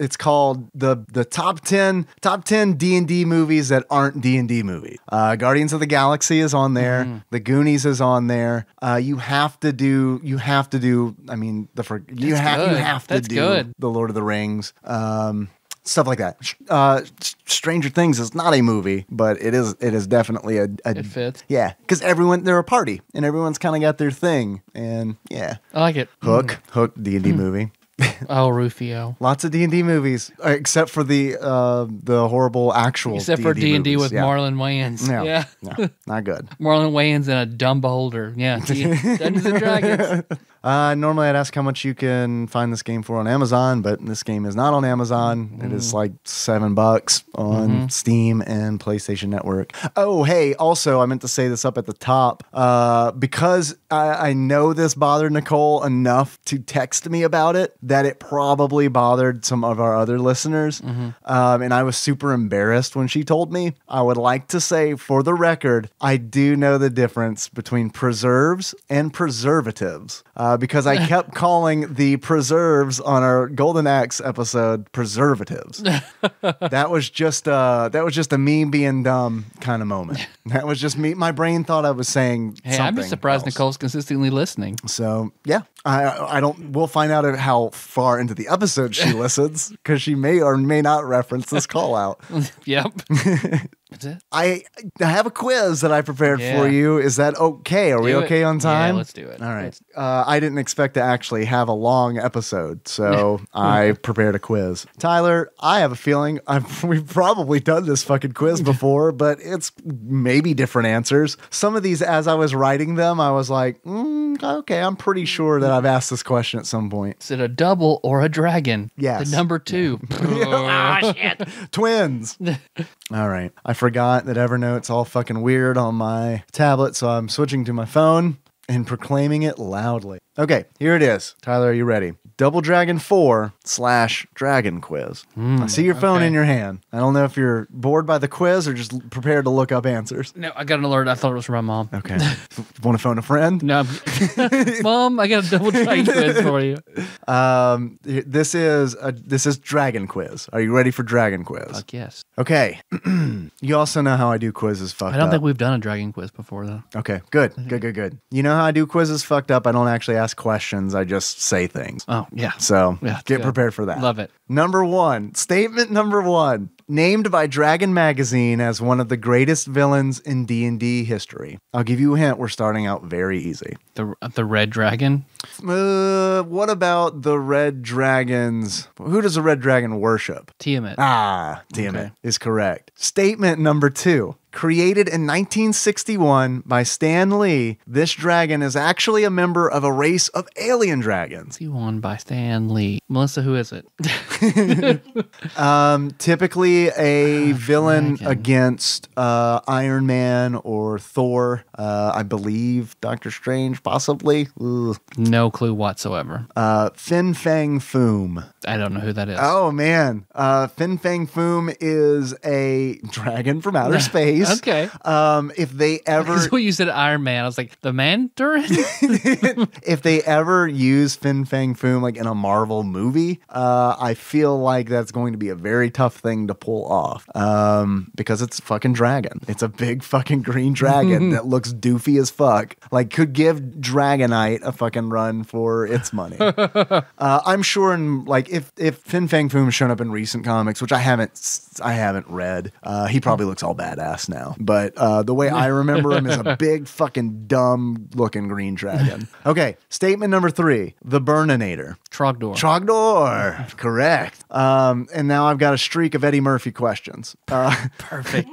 Speaker 3: It's called the top 10 D&D movies that aren't D&D movies. Guardians of the Galaxy is on there. The Goonies is on there. You have to do. I mean, you have to do the Lord of the Rings. Stuff like that. Stranger Things is not a movie, but it is definitely a
Speaker 2: it fits.
Speaker 3: Yeah, because they're a party and everyone's kind of got their thing, and yeah,
Speaker 2: I like it.
Speaker 3: Hook D&D movie.
Speaker 2: Oh, Rufio.
Speaker 3: Lots of D&D movies, except for the horrible actual.
Speaker 2: Except for D&D with Marlon Wayans.
Speaker 3: No, not good.
Speaker 2: Marlon Wayans and a dumb beholder. Yeah, Dungeons and Dragons.
Speaker 3: Normally I'd ask how much you can find this game for on Amazon, but this game is not on Amazon. It is like $7 on Steam and PlayStation Network. Oh, hey, also, I meant to say this up at the top. Because I know this bothered Nicole enough to text me about it, that it probably bothered some of our other listeners. And I was super embarrassed when she told me. I would like to say, for the record, I do know the difference between preserves and preservatives. Because I kept calling the preserves on our Golden Axe episode preservatives. That was just a me being dumb kind of moment. That was just me. My brain thought I was saying something
Speaker 2: I'm just surprised
Speaker 3: else.
Speaker 2: Nicole's consistently listening.
Speaker 3: So yeah, I don't. We'll find out how far into the episode she listens, because she may or may not reference this call out.
Speaker 2: Yep. That's it.
Speaker 3: I have a quiz that I prepared for you. Is that okay? Are we okay on time?
Speaker 2: Yeah, let's do it.
Speaker 3: All right. I didn't expect to actually have a long episode, so I prepared a quiz. Tyler, I have a feeling we've probably done this fucking quiz before, but it's maybe different answers. Some of these, as I was writing them, I was like, okay, I'm pretty sure that I've asked this question at some point.
Speaker 2: Is it a double or a dragon?
Speaker 3: Yes.
Speaker 2: The number 2.
Speaker 3: Oh, shit. Twins. All right. I forgot that Evernote's all fucking weird on my tablet, so I'm switching to my phone. and proclaiming it loudly. Okay, here it is. Tyler, are you ready? Double Dragon 4/Dragon Quiz. I see your phone in your hand. I don't know if you're bored by the quiz or just prepared to look up answers.
Speaker 2: No, I got an alert. I thought it was from my mom.
Speaker 3: Okay. Want to phone a friend?
Speaker 2: No, Mom, I got a double Dragon Quiz for you.
Speaker 3: This is Dragon Quiz. Are you ready for Dragon Quiz?
Speaker 2: Fuck yes.
Speaker 3: Okay. You also know how I do quizzes fucked up.
Speaker 2: I don't think we've done a Dragon Quiz before, though.
Speaker 3: Okay, good. You know how I do quizzes fucked up? I don't actually ask questions. I just say things.
Speaker 2: Oh, yeah.
Speaker 3: So
Speaker 2: Yeah,
Speaker 3: get
Speaker 2: good.
Speaker 3: prepared for that.
Speaker 2: Love it.
Speaker 3: Statement number one. Named by Dragon Magazine as one of the greatest villains in D&D history. I'll give you a hint. We're starting out very easy.
Speaker 2: The Red Dragon?
Speaker 3: What about the Red Dragons? Who does the Red Dragon worship?
Speaker 2: Tiamat.
Speaker 3: Tiamat is correct. Statement number two. Created in 1961 by Stan Lee, this dragon is actually a member of a race of alien dragons.
Speaker 2: Won by Stan Lee. Melissa, who is it?
Speaker 3: Typically a villain
Speaker 2: dragon.
Speaker 3: against Iron Man or Thor. I believe Doctor Strange, possibly. Ugh.
Speaker 2: No clue whatsoever.
Speaker 3: Fin Fang Foom.
Speaker 2: I don't know who that is.
Speaker 3: Oh, man. Fin Fang Foom is a dragon from outer space.
Speaker 2: Okay.
Speaker 3: If they ever...
Speaker 2: Because when you said Iron Man, I was like, the Mandarin?
Speaker 3: if they ever use Fin Fang Foom like in a Marvel movie, I feel like that's going to be a very tough thing to pull off. Because it's a fucking dragon. It's a big fucking green dragon that looks doofy as fuck. Like, could give Dragonite a fucking run for its money. I'm sure in like if Fin Fang Foom's shown up in recent comics, which I haven't read, he probably looks all badass now. But the way I remember him is a big fucking dumb looking green dragon. Okay, statement number three, the Burninator.
Speaker 2: Trogdor.
Speaker 3: Trogdor, correct. And now I've got a streak of Eddie Murphy questions.
Speaker 2: Perfect.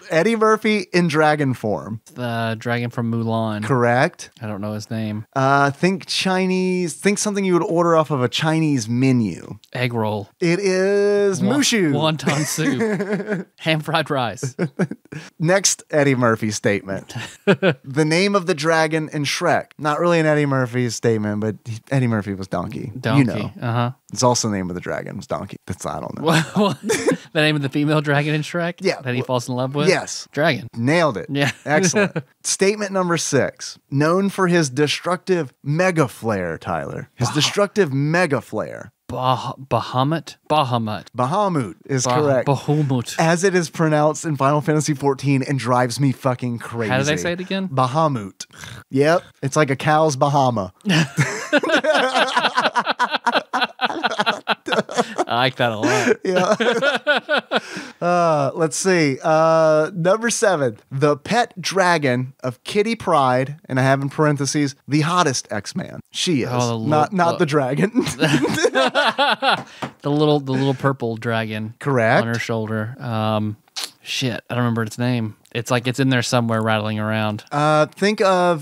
Speaker 3: Eddie Murphy in dragon form.
Speaker 2: The dragon from Mulan.
Speaker 3: Correct.
Speaker 2: I don't know his name.
Speaker 3: Think Chinese. Think something you would order off of a Chinese menu.
Speaker 2: Egg roll.
Speaker 3: It is Mushu.
Speaker 2: Wonton soup. Ham fried rice.
Speaker 3: Next Eddie Murphy statement. The name of the dragon in Shrek. Not really an Eddie Murphy statement, but Eddie Murphy was Donkey.
Speaker 2: Donkey.
Speaker 3: You know.
Speaker 2: Uh-huh.
Speaker 3: It's also the name of the dragon was Donkey. I don't know.
Speaker 2: What? The name of the female dragon in Shrek?
Speaker 3: Yeah.
Speaker 2: That he falls in love with?
Speaker 3: Yes.
Speaker 2: Dragon.
Speaker 3: Nailed it.
Speaker 2: Yeah.
Speaker 3: Excellent. Statement number six. Known for his destructive mega flare, Tyler. His destructive mega flare.
Speaker 2: Bahamut?
Speaker 3: Bahamut is correct.
Speaker 2: Bahamut.
Speaker 3: As it is pronounced in Final Fantasy XIV and drives me fucking crazy.
Speaker 2: How do they say it again?
Speaker 3: Bahamut. Yep. It's like a cow's Bahama.
Speaker 2: I like that a lot.
Speaker 3: Yeah. Let's see. Number seven, the pet dragon of Kitty Pryde, and I have in parentheses, the hottest X-Man. She is. Not the dragon.
Speaker 2: The little purple dragon.
Speaker 3: Correct.
Speaker 2: On her shoulder. Shit, I don't remember its name. It's like it's in there somewhere rattling around.
Speaker 3: I'll give you a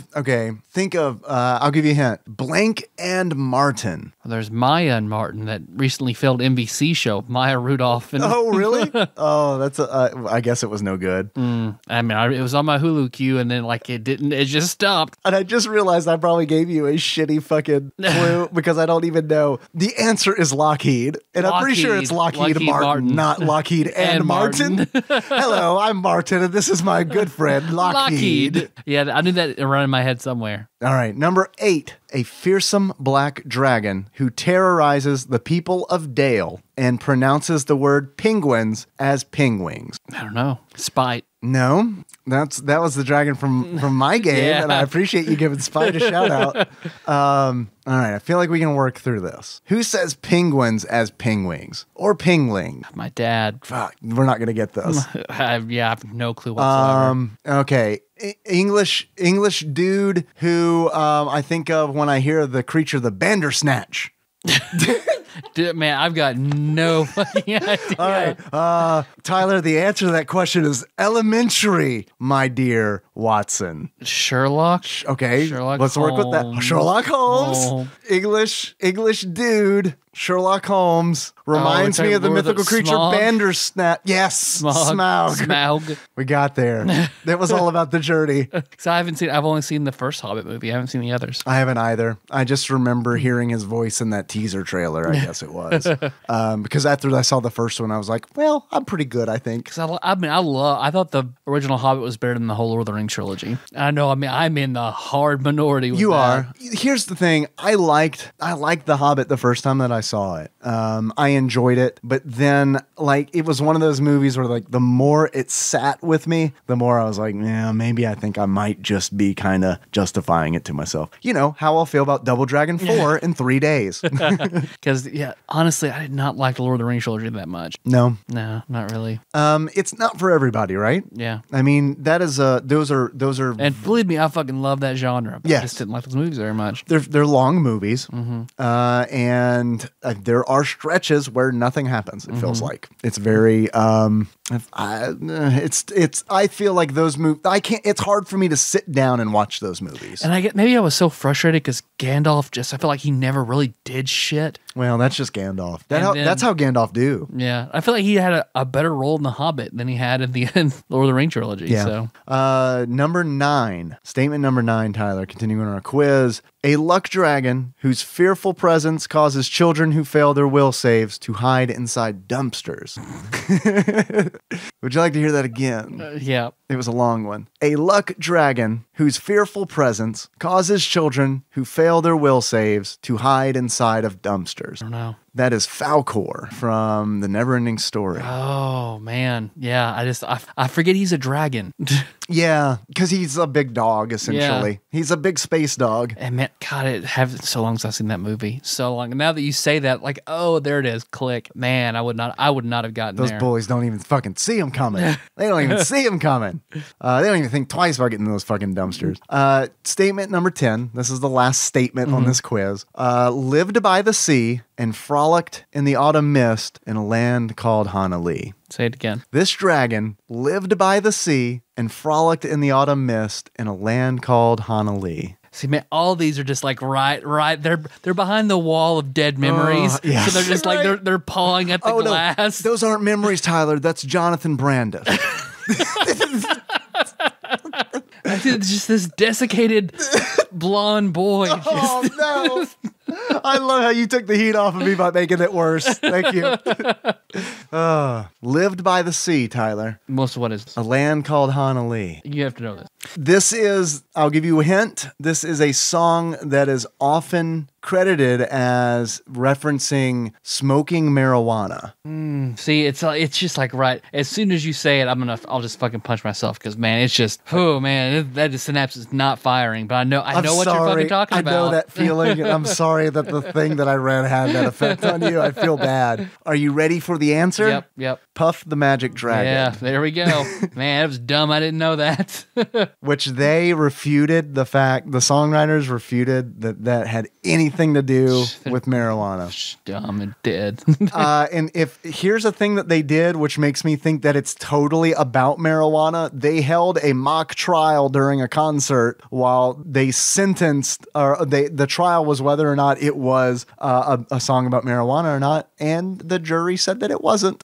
Speaker 3: hint. Blank and Martin.
Speaker 2: Well, there's Maya and Martin, that recently failed NBC show, Maya Rudolph. And
Speaker 3: Oh, really? Oh, that's I guess it was no good.
Speaker 2: I mean, it was on my Hulu queue, and then like it just stopped.
Speaker 3: And I just realized I probably gave you a shitty fucking clue because I don't even know. The answer is Lockheed. And I'm pretty sure it's Lockheed Martin, not Lockheed and Martin. Hello, I'm Martin, and this is my good friend, Lockheed.
Speaker 2: Yeah, I knew that around in my head somewhere.
Speaker 3: All right, number 8, a fearsome black dragon who terrorizes the people of Dale and pronounces the word penguins as penguins.
Speaker 2: I don't know. Spite.
Speaker 3: No, that was the dragon from my game,
Speaker 2: Yeah.
Speaker 3: and I appreciate you giving Spite a shout out. All right, I feel like we can work through this. Who says penguins as penguins or pingling?
Speaker 2: My dad.
Speaker 3: Fuck, we're not gonna get this.
Speaker 2: I have no clue whatsoever.
Speaker 3: Okay. English dude who I think of when I hear the creature, the Bandersnatch.
Speaker 2: Dude, man, I've got no fucking idea.
Speaker 3: All right. Tyler, the answer to that question is elementary, my dear. Watson.
Speaker 2: Sherlock.
Speaker 3: Okay,
Speaker 2: Sherlock
Speaker 3: let's work with that.
Speaker 2: Holmes.
Speaker 3: Sherlock Holmes.
Speaker 2: Oh.
Speaker 3: English dude. Sherlock Holmes reminds me of the mythical creature
Speaker 2: Smaug?
Speaker 3: Bandersnatch. Yes, Smaug.
Speaker 2: Smaug.
Speaker 3: We got there. That was all about the journey.
Speaker 2: So I've only seen the first Hobbit movie. I haven't seen the others.
Speaker 3: I haven't either. I just remember hearing his voice in that teaser trailer, I guess it was. Because after I saw the first one, I was like, well, I'm pretty good, I think.
Speaker 2: Because I thought the original Hobbit was better than the whole Lord of the Rings trilogy. I'm in the hard minority with
Speaker 3: You
Speaker 2: that.
Speaker 3: are. Here's the thing. I liked The Hobbit the first time that I saw it. I enjoyed it, but then it was one of those movies where the more it sat with me, the more I was like, yeah, maybe I think I might just be kind of justifying it to myself. You know how I'll feel about Double Dragon 4 in 3 days.
Speaker 2: Because honestly, I did not like the Lord of the Rings trilogy that much.
Speaker 3: No,
Speaker 2: not really.
Speaker 3: it's not for everybody, right?
Speaker 2: Yeah.
Speaker 3: I mean, that is those are
Speaker 2: And believe me, I fucking love that genre. But
Speaker 3: Yes.
Speaker 2: I just didn't like those movies very much.
Speaker 3: they're long movies,
Speaker 2: Mm-hmm.
Speaker 3: and there are stretches where nothing happens. It feels like it's very I feel like those movies. It's hard for me to sit down and watch those movies.
Speaker 2: And maybe I was so frustrated because Gandalf I feel like he never really did shit.
Speaker 3: Well, that's just Gandalf.
Speaker 2: And then-
Speaker 3: That's how Gandalf do.
Speaker 2: Yeah, I feel like he had a better role in The Hobbit than he had in the Lord of the Rings trilogy.
Speaker 3: Yeah.
Speaker 2: So.
Speaker 3: Number 9. Statement number 9, Tyler, continuing our quiz. A luck dragon whose fearful presence causes children who fail their will saves to hide inside dumpsters. Would you like to hear that again?
Speaker 2: Yeah.
Speaker 3: It was a long one. A luck dragon whose fearful presence causes children who fail their will saves to hide inside of dumpsters.
Speaker 2: I don't know.
Speaker 3: That is Falkor from The Neverending Story.
Speaker 2: Oh man, yeah. I forget he's a dragon.
Speaker 3: Yeah, because he's a big dog, essentially.
Speaker 2: Yeah.
Speaker 3: He's a big space dog.
Speaker 2: And man, God, it have so long since I've seen that movie. So long. And now that you say that, oh, there it is. Click. Man, I would not have gotten
Speaker 3: Those
Speaker 2: there.
Speaker 3: bullies don't even fucking see him coming. They don't even see him coming. They don't even think twice about getting in those fucking dumpsters. Statement number 10. This is the last statement on this quiz. Lived by the sea and frolicked in the autumn mist in a land called Hanali.
Speaker 2: Say it again.
Speaker 3: This dragon lived by the sea and frolicked in the autumn mist in a land called Hanali.
Speaker 2: See, man, all these are just right. They're behind the wall of dead memories.
Speaker 3: Yes.
Speaker 2: So they're just they're pawing at the glass.
Speaker 3: No, those aren't memories, Tyler. That's Jonathan Brandis.
Speaker 2: It's just this desiccated blonde boy.
Speaker 3: Oh, no. I love how you took the heat off of me by making it worse. Thank you. Lived by the sea, Tyler.
Speaker 2: Most of what is?
Speaker 3: A land called Hanali.
Speaker 2: You have to know this.
Speaker 3: This is, I'll give you a hint. This is a song that is often credited as referencing smoking marijuana.
Speaker 2: See, it's just right. As soon as you say it, I'll just fucking punch myself because man, it's just that synapse is not firing. But I know what you're fucking talking about.
Speaker 3: I know that feeling. And I'm sorry that the thing that I read had that effect on you. I feel bad. Are you ready for the answer?
Speaker 2: Yep.
Speaker 3: Puff the Magic Dragon.
Speaker 2: Yeah, there we go. Man, it was dumb. I didn't know that.
Speaker 3: Which they refuted the songwriters refuted that had anything to do with marijuana.
Speaker 2: Dumb and dead.
Speaker 3: And here's a thing that they did, which makes me think that it's totally about marijuana. They held a mock trial during a concert while they sentenced, the trial was whether or not it was a song about marijuana or not, and the jury said that it wasn't.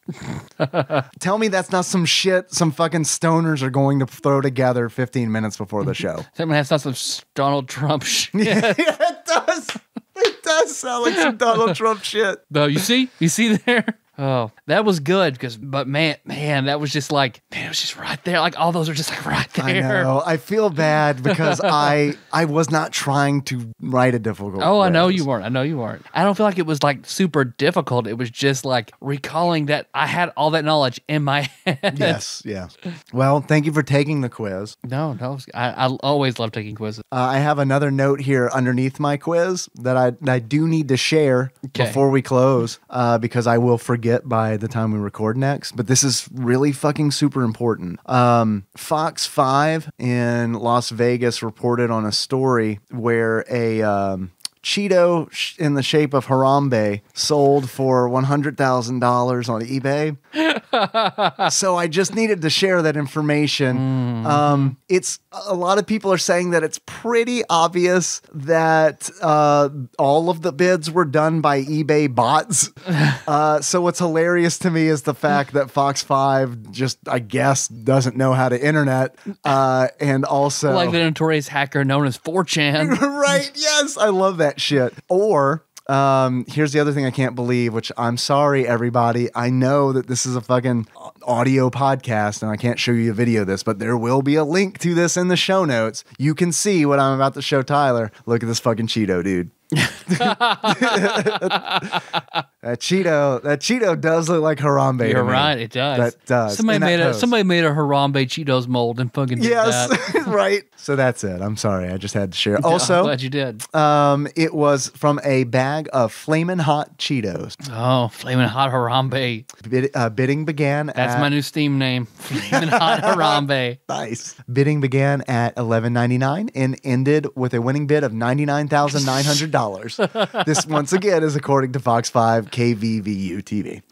Speaker 3: Tell me that's not some shit some fucking stoners are going to throw together 15 minutes before the show.
Speaker 2: That has some Donald Trump shit.
Speaker 3: Yeah, it does. It does sound like some Donald Trump shit.
Speaker 2: No, you see there? Oh, that was good but man, that was just it was just right there. All those are just right there.
Speaker 3: I know. I feel bad because I was not trying to write a difficult
Speaker 2: Oh,
Speaker 3: quiz.
Speaker 2: I know you weren't. I don't feel like it was super difficult. It was just recalling that I had all that knowledge in my head.
Speaker 3: Yes. Well, thank you for taking the quiz.
Speaker 2: No, I always love taking quizzes.
Speaker 3: I have another note here underneath my quiz that I do need to share before we close because I will forget by the time we record next, but this is really fucking super important. Fox 5 in Las Vegas reported on a story where a Cheeto in the shape of Harambe sold for $100,000 on eBay. So I just needed to share that information. It's a lot of people are saying that it's pretty obvious that all of the bids were done by eBay bots. So what's hilarious to me is the fact that Fox 5 just, I guess, doesn't know how to internet. And also...
Speaker 2: Like the notorious hacker known as 4chan.
Speaker 3: Right, yes, I love that shit. Or... here's the other thing I can't believe, which I'm sorry, everybody. I know that this is a fucking audio podcast and I can't show you a video of this, but there will be a link to this in the show notes. You can see what I'm about to show Tyler. Look at this fucking Cheeto, dude. That Cheeto does look like Harambe.
Speaker 2: You're right, it does.
Speaker 3: That does.
Speaker 2: Somebody made a Harambe Cheetos mold and fucking did that.
Speaker 3: Right. So that's it. I'm sorry, I just had to share.
Speaker 2: I'm
Speaker 3: Also,
Speaker 2: glad you did.
Speaker 3: It was from a bag of Flamin' Hot Cheetos.
Speaker 2: Oh, Flamin' Hot Harambe.
Speaker 3: Bidding began.
Speaker 2: That's my new Steam name. Flamin' Hot Harambe.
Speaker 3: Nice. Bidding began at $11.99 and ended with a winning bid of $99,900. This once again is according to Fox 5 KVVU TV.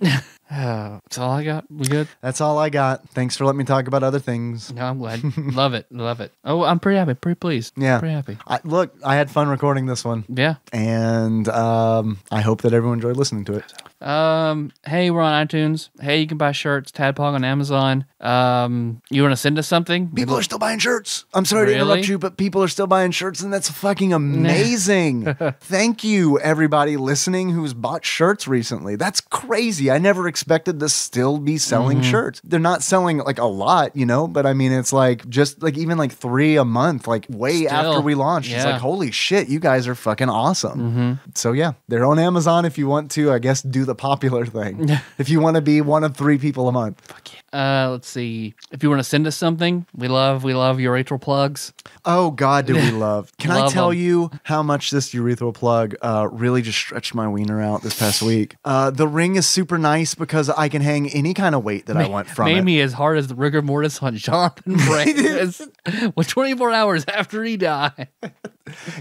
Speaker 2: That's all I got. We good?
Speaker 3: That's all I got. Thanks for letting me talk about other things.
Speaker 2: No, I'm glad. Love it. Love it. Oh, I'm pretty happy. Pretty pleased.
Speaker 3: Yeah.
Speaker 2: Pretty happy.
Speaker 3: I had fun recording this one.
Speaker 2: Yeah.
Speaker 3: And I hope that everyone enjoyed listening to it.
Speaker 2: Hey, we're on iTunes. Hey, you can buy shirts, TADPOG on Amazon. You want to send us something?
Speaker 3: People are still buying shirts. I'm sorry to interrupt you, but people are still buying shirts, and that's fucking amazing. Thank you, everybody listening who's bought shirts recently. That's crazy. I never expected to still be selling shirts. They're not selling like a lot, but I mean, it's like just like even like 3 a month, like way after we launched. It's like, holy shit, you guys are fucking awesome. So yeah, they're on Amazon if you want to, I guess, do the popular thing. If you want to be one of 3 people a month. Fuck yeah.
Speaker 2: Let's see. If you want to send us something, we love urethral plugs.
Speaker 3: Oh God, do we love. Can I tell you how much this urethral plug really just stretched my wiener out this past week? The ring is super nice because I can hang any kind of weight that I want from it.
Speaker 2: Made me as hard as the rigor mortis on Jonathan Bray's with 24 hours after he died.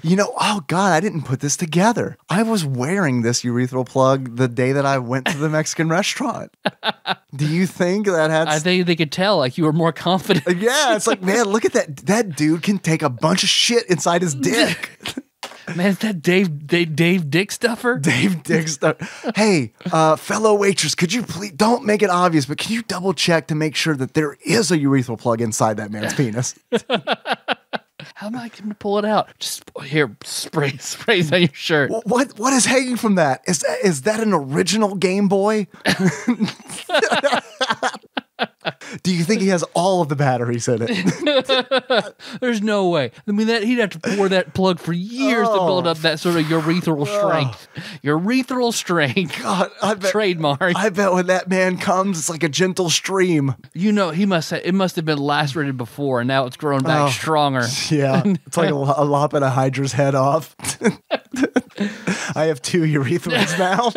Speaker 3: Oh God, I didn't put this together. I was wearing this urethral plug the day that I went to the Mexican restaurant. Do you think that had...
Speaker 2: I think they could tell, like, you were more confident.
Speaker 3: Yeah, it's like, man, look at that. That dude can take a bunch of shit inside his dick.
Speaker 2: Man, is that Dave Dick Stuffer?
Speaker 3: Dave Dick Stuffer. Hey, fellow waitress, could you please, don't make it obvious, but can you double check to make sure that there is a urethral plug inside that man's penis?
Speaker 2: How am I going to pull it out? Just here, sprays on your shirt.
Speaker 3: What is hanging from that? Is that an original Game Boy? Do you think he has all of the batteries in it?
Speaker 2: There's no way. I mean, he'd have to pour that plug for years to build up that sort of urethral strength. Urethral strength.
Speaker 3: God, I bet,
Speaker 2: trademark.
Speaker 3: I bet when that man comes, it's like a gentle stream.
Speaker 2: He must have been lacerated before, and now it's grown back stronger.
Speaker 3: Yeah, it's like lopping a hydra's head off. I have 2 urethras now.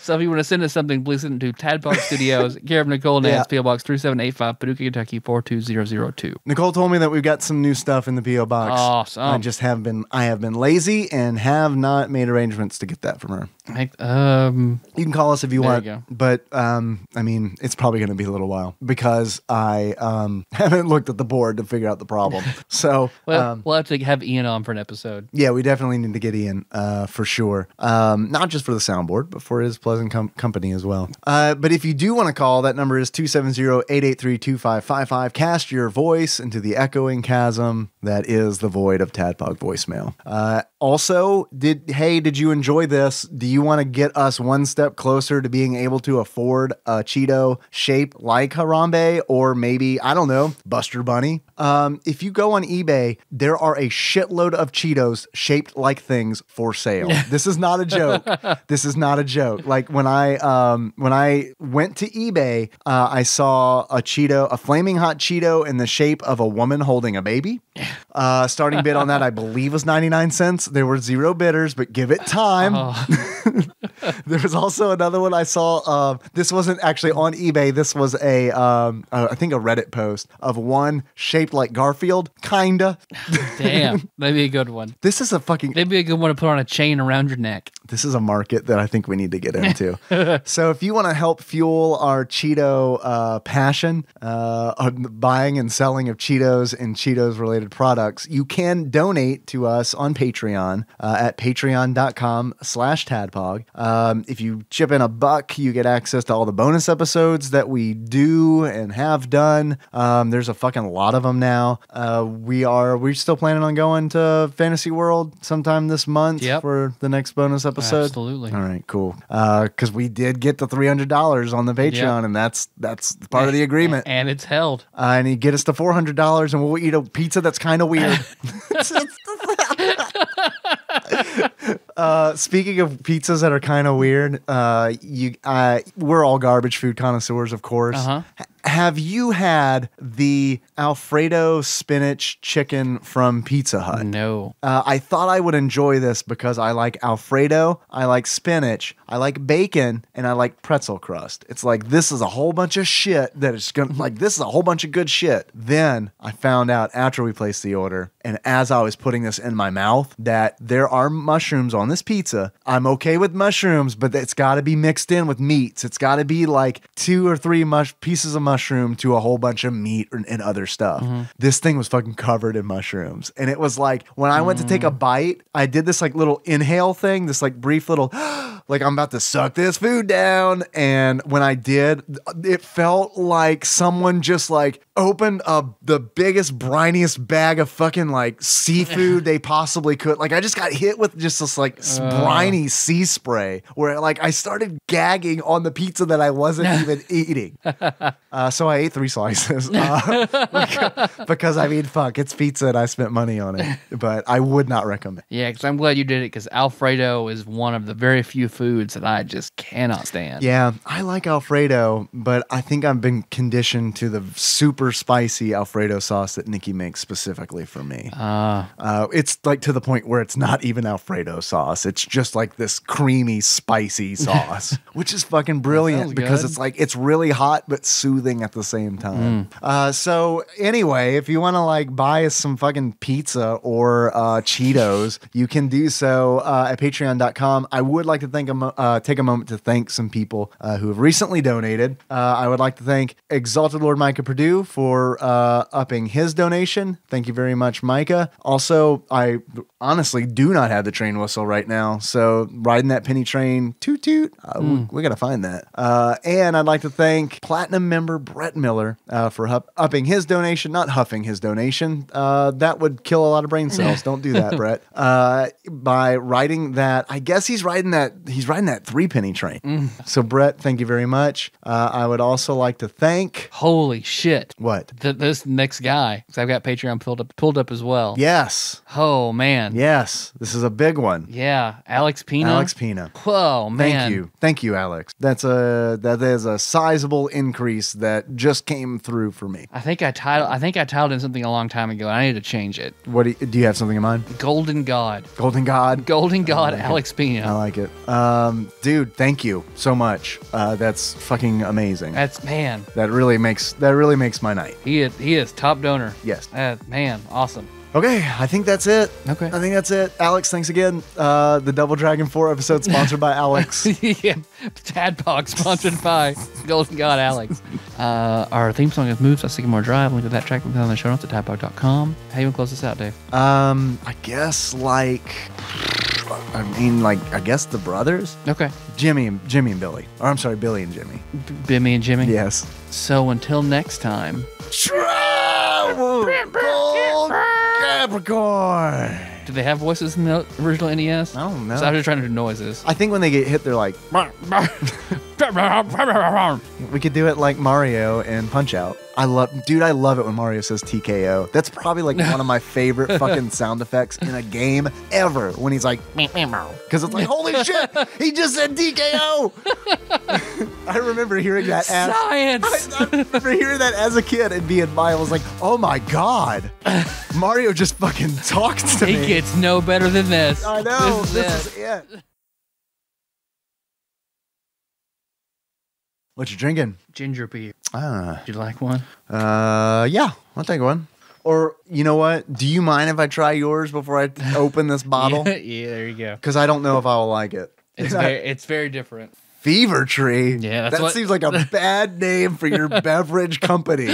Speaker 2: So if you want to send us something, please send it to TADPOG Studios, care of Nicole, Nance, P.O. Box 3785, Paducah, Kentucky 42002.
Speaker 3: Nicole told me that we've got some new stuff in the P.O. Box.
Speaker 2: Awesome.
Speaker 3: I have been lazy and have not made arrangements to get that from her.
Speaker 2: You
Speaker 3: can call us if you want,
Speaker 2: you
Speaker 3: but I mean, it's probably going to be a little while because I haven't looked at the board to figure out the problem. So
Speaker 2: we'll have to have Ian on for an episode.
Speaker 3: Yeah, we definitely need to get Ian for sure. Not just for the soundboard, but for his pleasant company as well. But if you do want to call, that number is 270-883-2555. Cast your voice into the echoing chasm that is the void of Tadpog voicemail. Also, did you enjoy this? Do you want to get us one step closer to being able to afford a Cheeto shaped like Harambe or maybe, I don't know, Buster Bunny? If you go on eBay, there are a shitload of Cheetos shaped like things for sale. This is not a joke. This is not a joke. Like when I went to eBay, I saw a flaming hot Cheeto in the shape of a woman holding a baby. Starting bid on that, I believe, was 99 cents. There were 0 bidders, but give it time. There was also another one I saw. This wasn't actually on eBay. This was I think a Reddit post of one shaped like Garfield, kinda.
Speaker 2: Damn, that'd be a good one.
Speaker 3: This is a fucking.
Speaker 2: That'd be a good one to put on a chain around your neck.
Speaker 3: This is a market that I think we need to get into. So if you want to help fuel our Cheeto passion, buying and selling of Cheetos and Cheetos related products, you can donate to us on Patreon at patreon.com/tadpog. If you chip in $1, you get access to all the bonus episodes that we do and have done. There's a fucking lot of them now. We're still planning on going to Fantasy World sometime this month for the next bonus episode.
Speaker 2: Absolutely.
Speaker 3: All right, cool. Because we did get the $300 on the Patreon, and that's part of the agreement.
Speaker 2: And it's held.
Speaker 3: And you get us to $400, and we'll eat a pizza that's kind of weird. Speaking of pizzas that are kind of weird, we're all garbage food connoisseurs, of course.
Speaker 2: Uh-huh.
Speaker 3: Have you had the Alfredo spinach chicken from Pizza Hut?
Speaker 2: No.
Speaker 3: I thought I would enjoy this because I like Alfredo, I like spinach, I like bacon, and I like pretzel crust. It's like, this is a whole bunch of shit that is gonna, like, this is a whole bunch of good shit. Then I found out after we placed the order, and as I was putting this in my mouth, that there are mushrooms on this pizza. I'm okay with mushrooms, but it's got to be mixed in with meats. It's got to be like 2 or 3 pieces of mushroom to a whole bunch of meat and other stuff. Mm-hmm. This thing was fucking covered in mushrooms. And it was like, when I went to take a bite, I did this like little inhale thing, this like brief little, like I'm about to suck this food down. And when I did, it felt like someone just like opened up the biggest, briniest bag of fucking like seafood they possibly could. Like I just got hit with just this like briny sea spray where like I started gagging on the pizza that I wasn't even eating. So I ate 3 slices because I mean, fuck, it's pizza and I spent money on it, but I would not recommend.
Speaker 2: Yeah, because I'm glad you did it because Alfredo is one of the very few foods that I just cannot stand.
Speaker 3: Yeah, I like Alfredo, but I think I've been conditioned to the super spicy Alfredo sauce that Nikki makes specifically for me. It's like to the point where it's not even Alfredo sauce. It's just like this creamy, spicy sauce, which is fucking brilliant because it's like, it's really hot, but soothing at the same time. So anyway, if you want to like buy us some fucking pizza or Cheetos, you can do so at patreon.com. I would like to take a moment to thank some people who have recently donated. I would like to thank Exalted Lord Micah Purdue for upping his donation. Thank you very much, Micah. Also, I honestly do not have the train whistle right now, so riding that penny train, toot toot, we gotta find that. And I'd like to thank Platinum member Brett Miller for upping his donation, not huffing his donation. That would kill a lot of brain cells. Don't do that, Brett. By writing that, I guess he's riding that 3-penny train. So Brett, thank you very much. I would also like to thank.
Speaker 2: Holy shit!
Speaker 3: What?
Speaker 2: This next guy, because I've got Patreon pulled up as well.
Speaker 3: Yes.
Speaker 2: Oh man.
Speaker 3: Yes. This is a big one.
Speaker 2: Yeah. Alex Pina.
Speaker 3: Alex Pina.
Speaker 2: Whoa, man.
Speaker 3: Thank you, Alex. That is a sizable increase that just came through for me.
Speaker 2: I think I titled in something a long time ago, and I need to change it.
Speaker 3: What do you have something in mind?
Speaker 2: Golden God.
Speaker 3: Golden God.
Speaker 2: Alex Pina.
Speaker 3: I like it. Dude, thank you so much. That's fucking amazing. That really makes my night.
Speaker 2: He is top donor.
Speaker 3: Yes.
Speaker 2: Man, awesome.
Speaker 3: Okay, I think that's it.
Speaker 2: Okay.
Speaker 3: I think that's it. Alex, thanks again. The Double Dragon 4 episode sponsored by Alex.
Speaker 2: Yeah. TADPOG sponsored by Golden God Alex. Our theme song is Moves by Sycamore Drive. Link to that track will be on the show notes at tadpog.com. How you want to close this out, Dave?
Speaker 3: I guess the brothers?
Speaker 2: Okay.
Speaker 3: Jimmy and Billy. Or I'm sorry, Billy and Jimmy.
Speaker 2: Billy and Jimmy?
Speaker 3: Yes.
Speaker 2: So until next time.
Speaker 3: Travel Capricorn.
Speaker 2: Do they have voices in the original NES?
Speaker 3: I don't know.
Speaker 2: So I'm just trying to do noises.
Speaker 3: I think when they get hit, they're like. We could do it like Mario and Punch-Out. I love it when Mario says TKO. That's probably like one of my favorite fucking sound effects in a game ever. When he's like, because it's like, holy shit, he just said TKO. I remember hearing that
Speaker 2: Science.
Speaker 3: I remember hearing that as a kid and being I was like, oh my god, Mario just fucking talked to me.
Speaker 2: He gets no better than this.
Speaker 3: I know.
Speaker 2: This is
Speaker 3: it. What you drinking?
Speaker 2: Ginger beer.
Speaker 3: Ah.
Speaker 2: Would you like one?
Speaker 3: Yeah, I'll take one. Or, you know what? Do you mind if I try yours before I open this bottle?
Speaker 2: Yeah, there you go.
Speaker 3: Because I don't know if I will like it.
Speaker 2: It's very different.
Speaker 3: Fever Tree?
Speaker 2: Yeah,
Speaker 3: that seems like a bad name for your beverage company.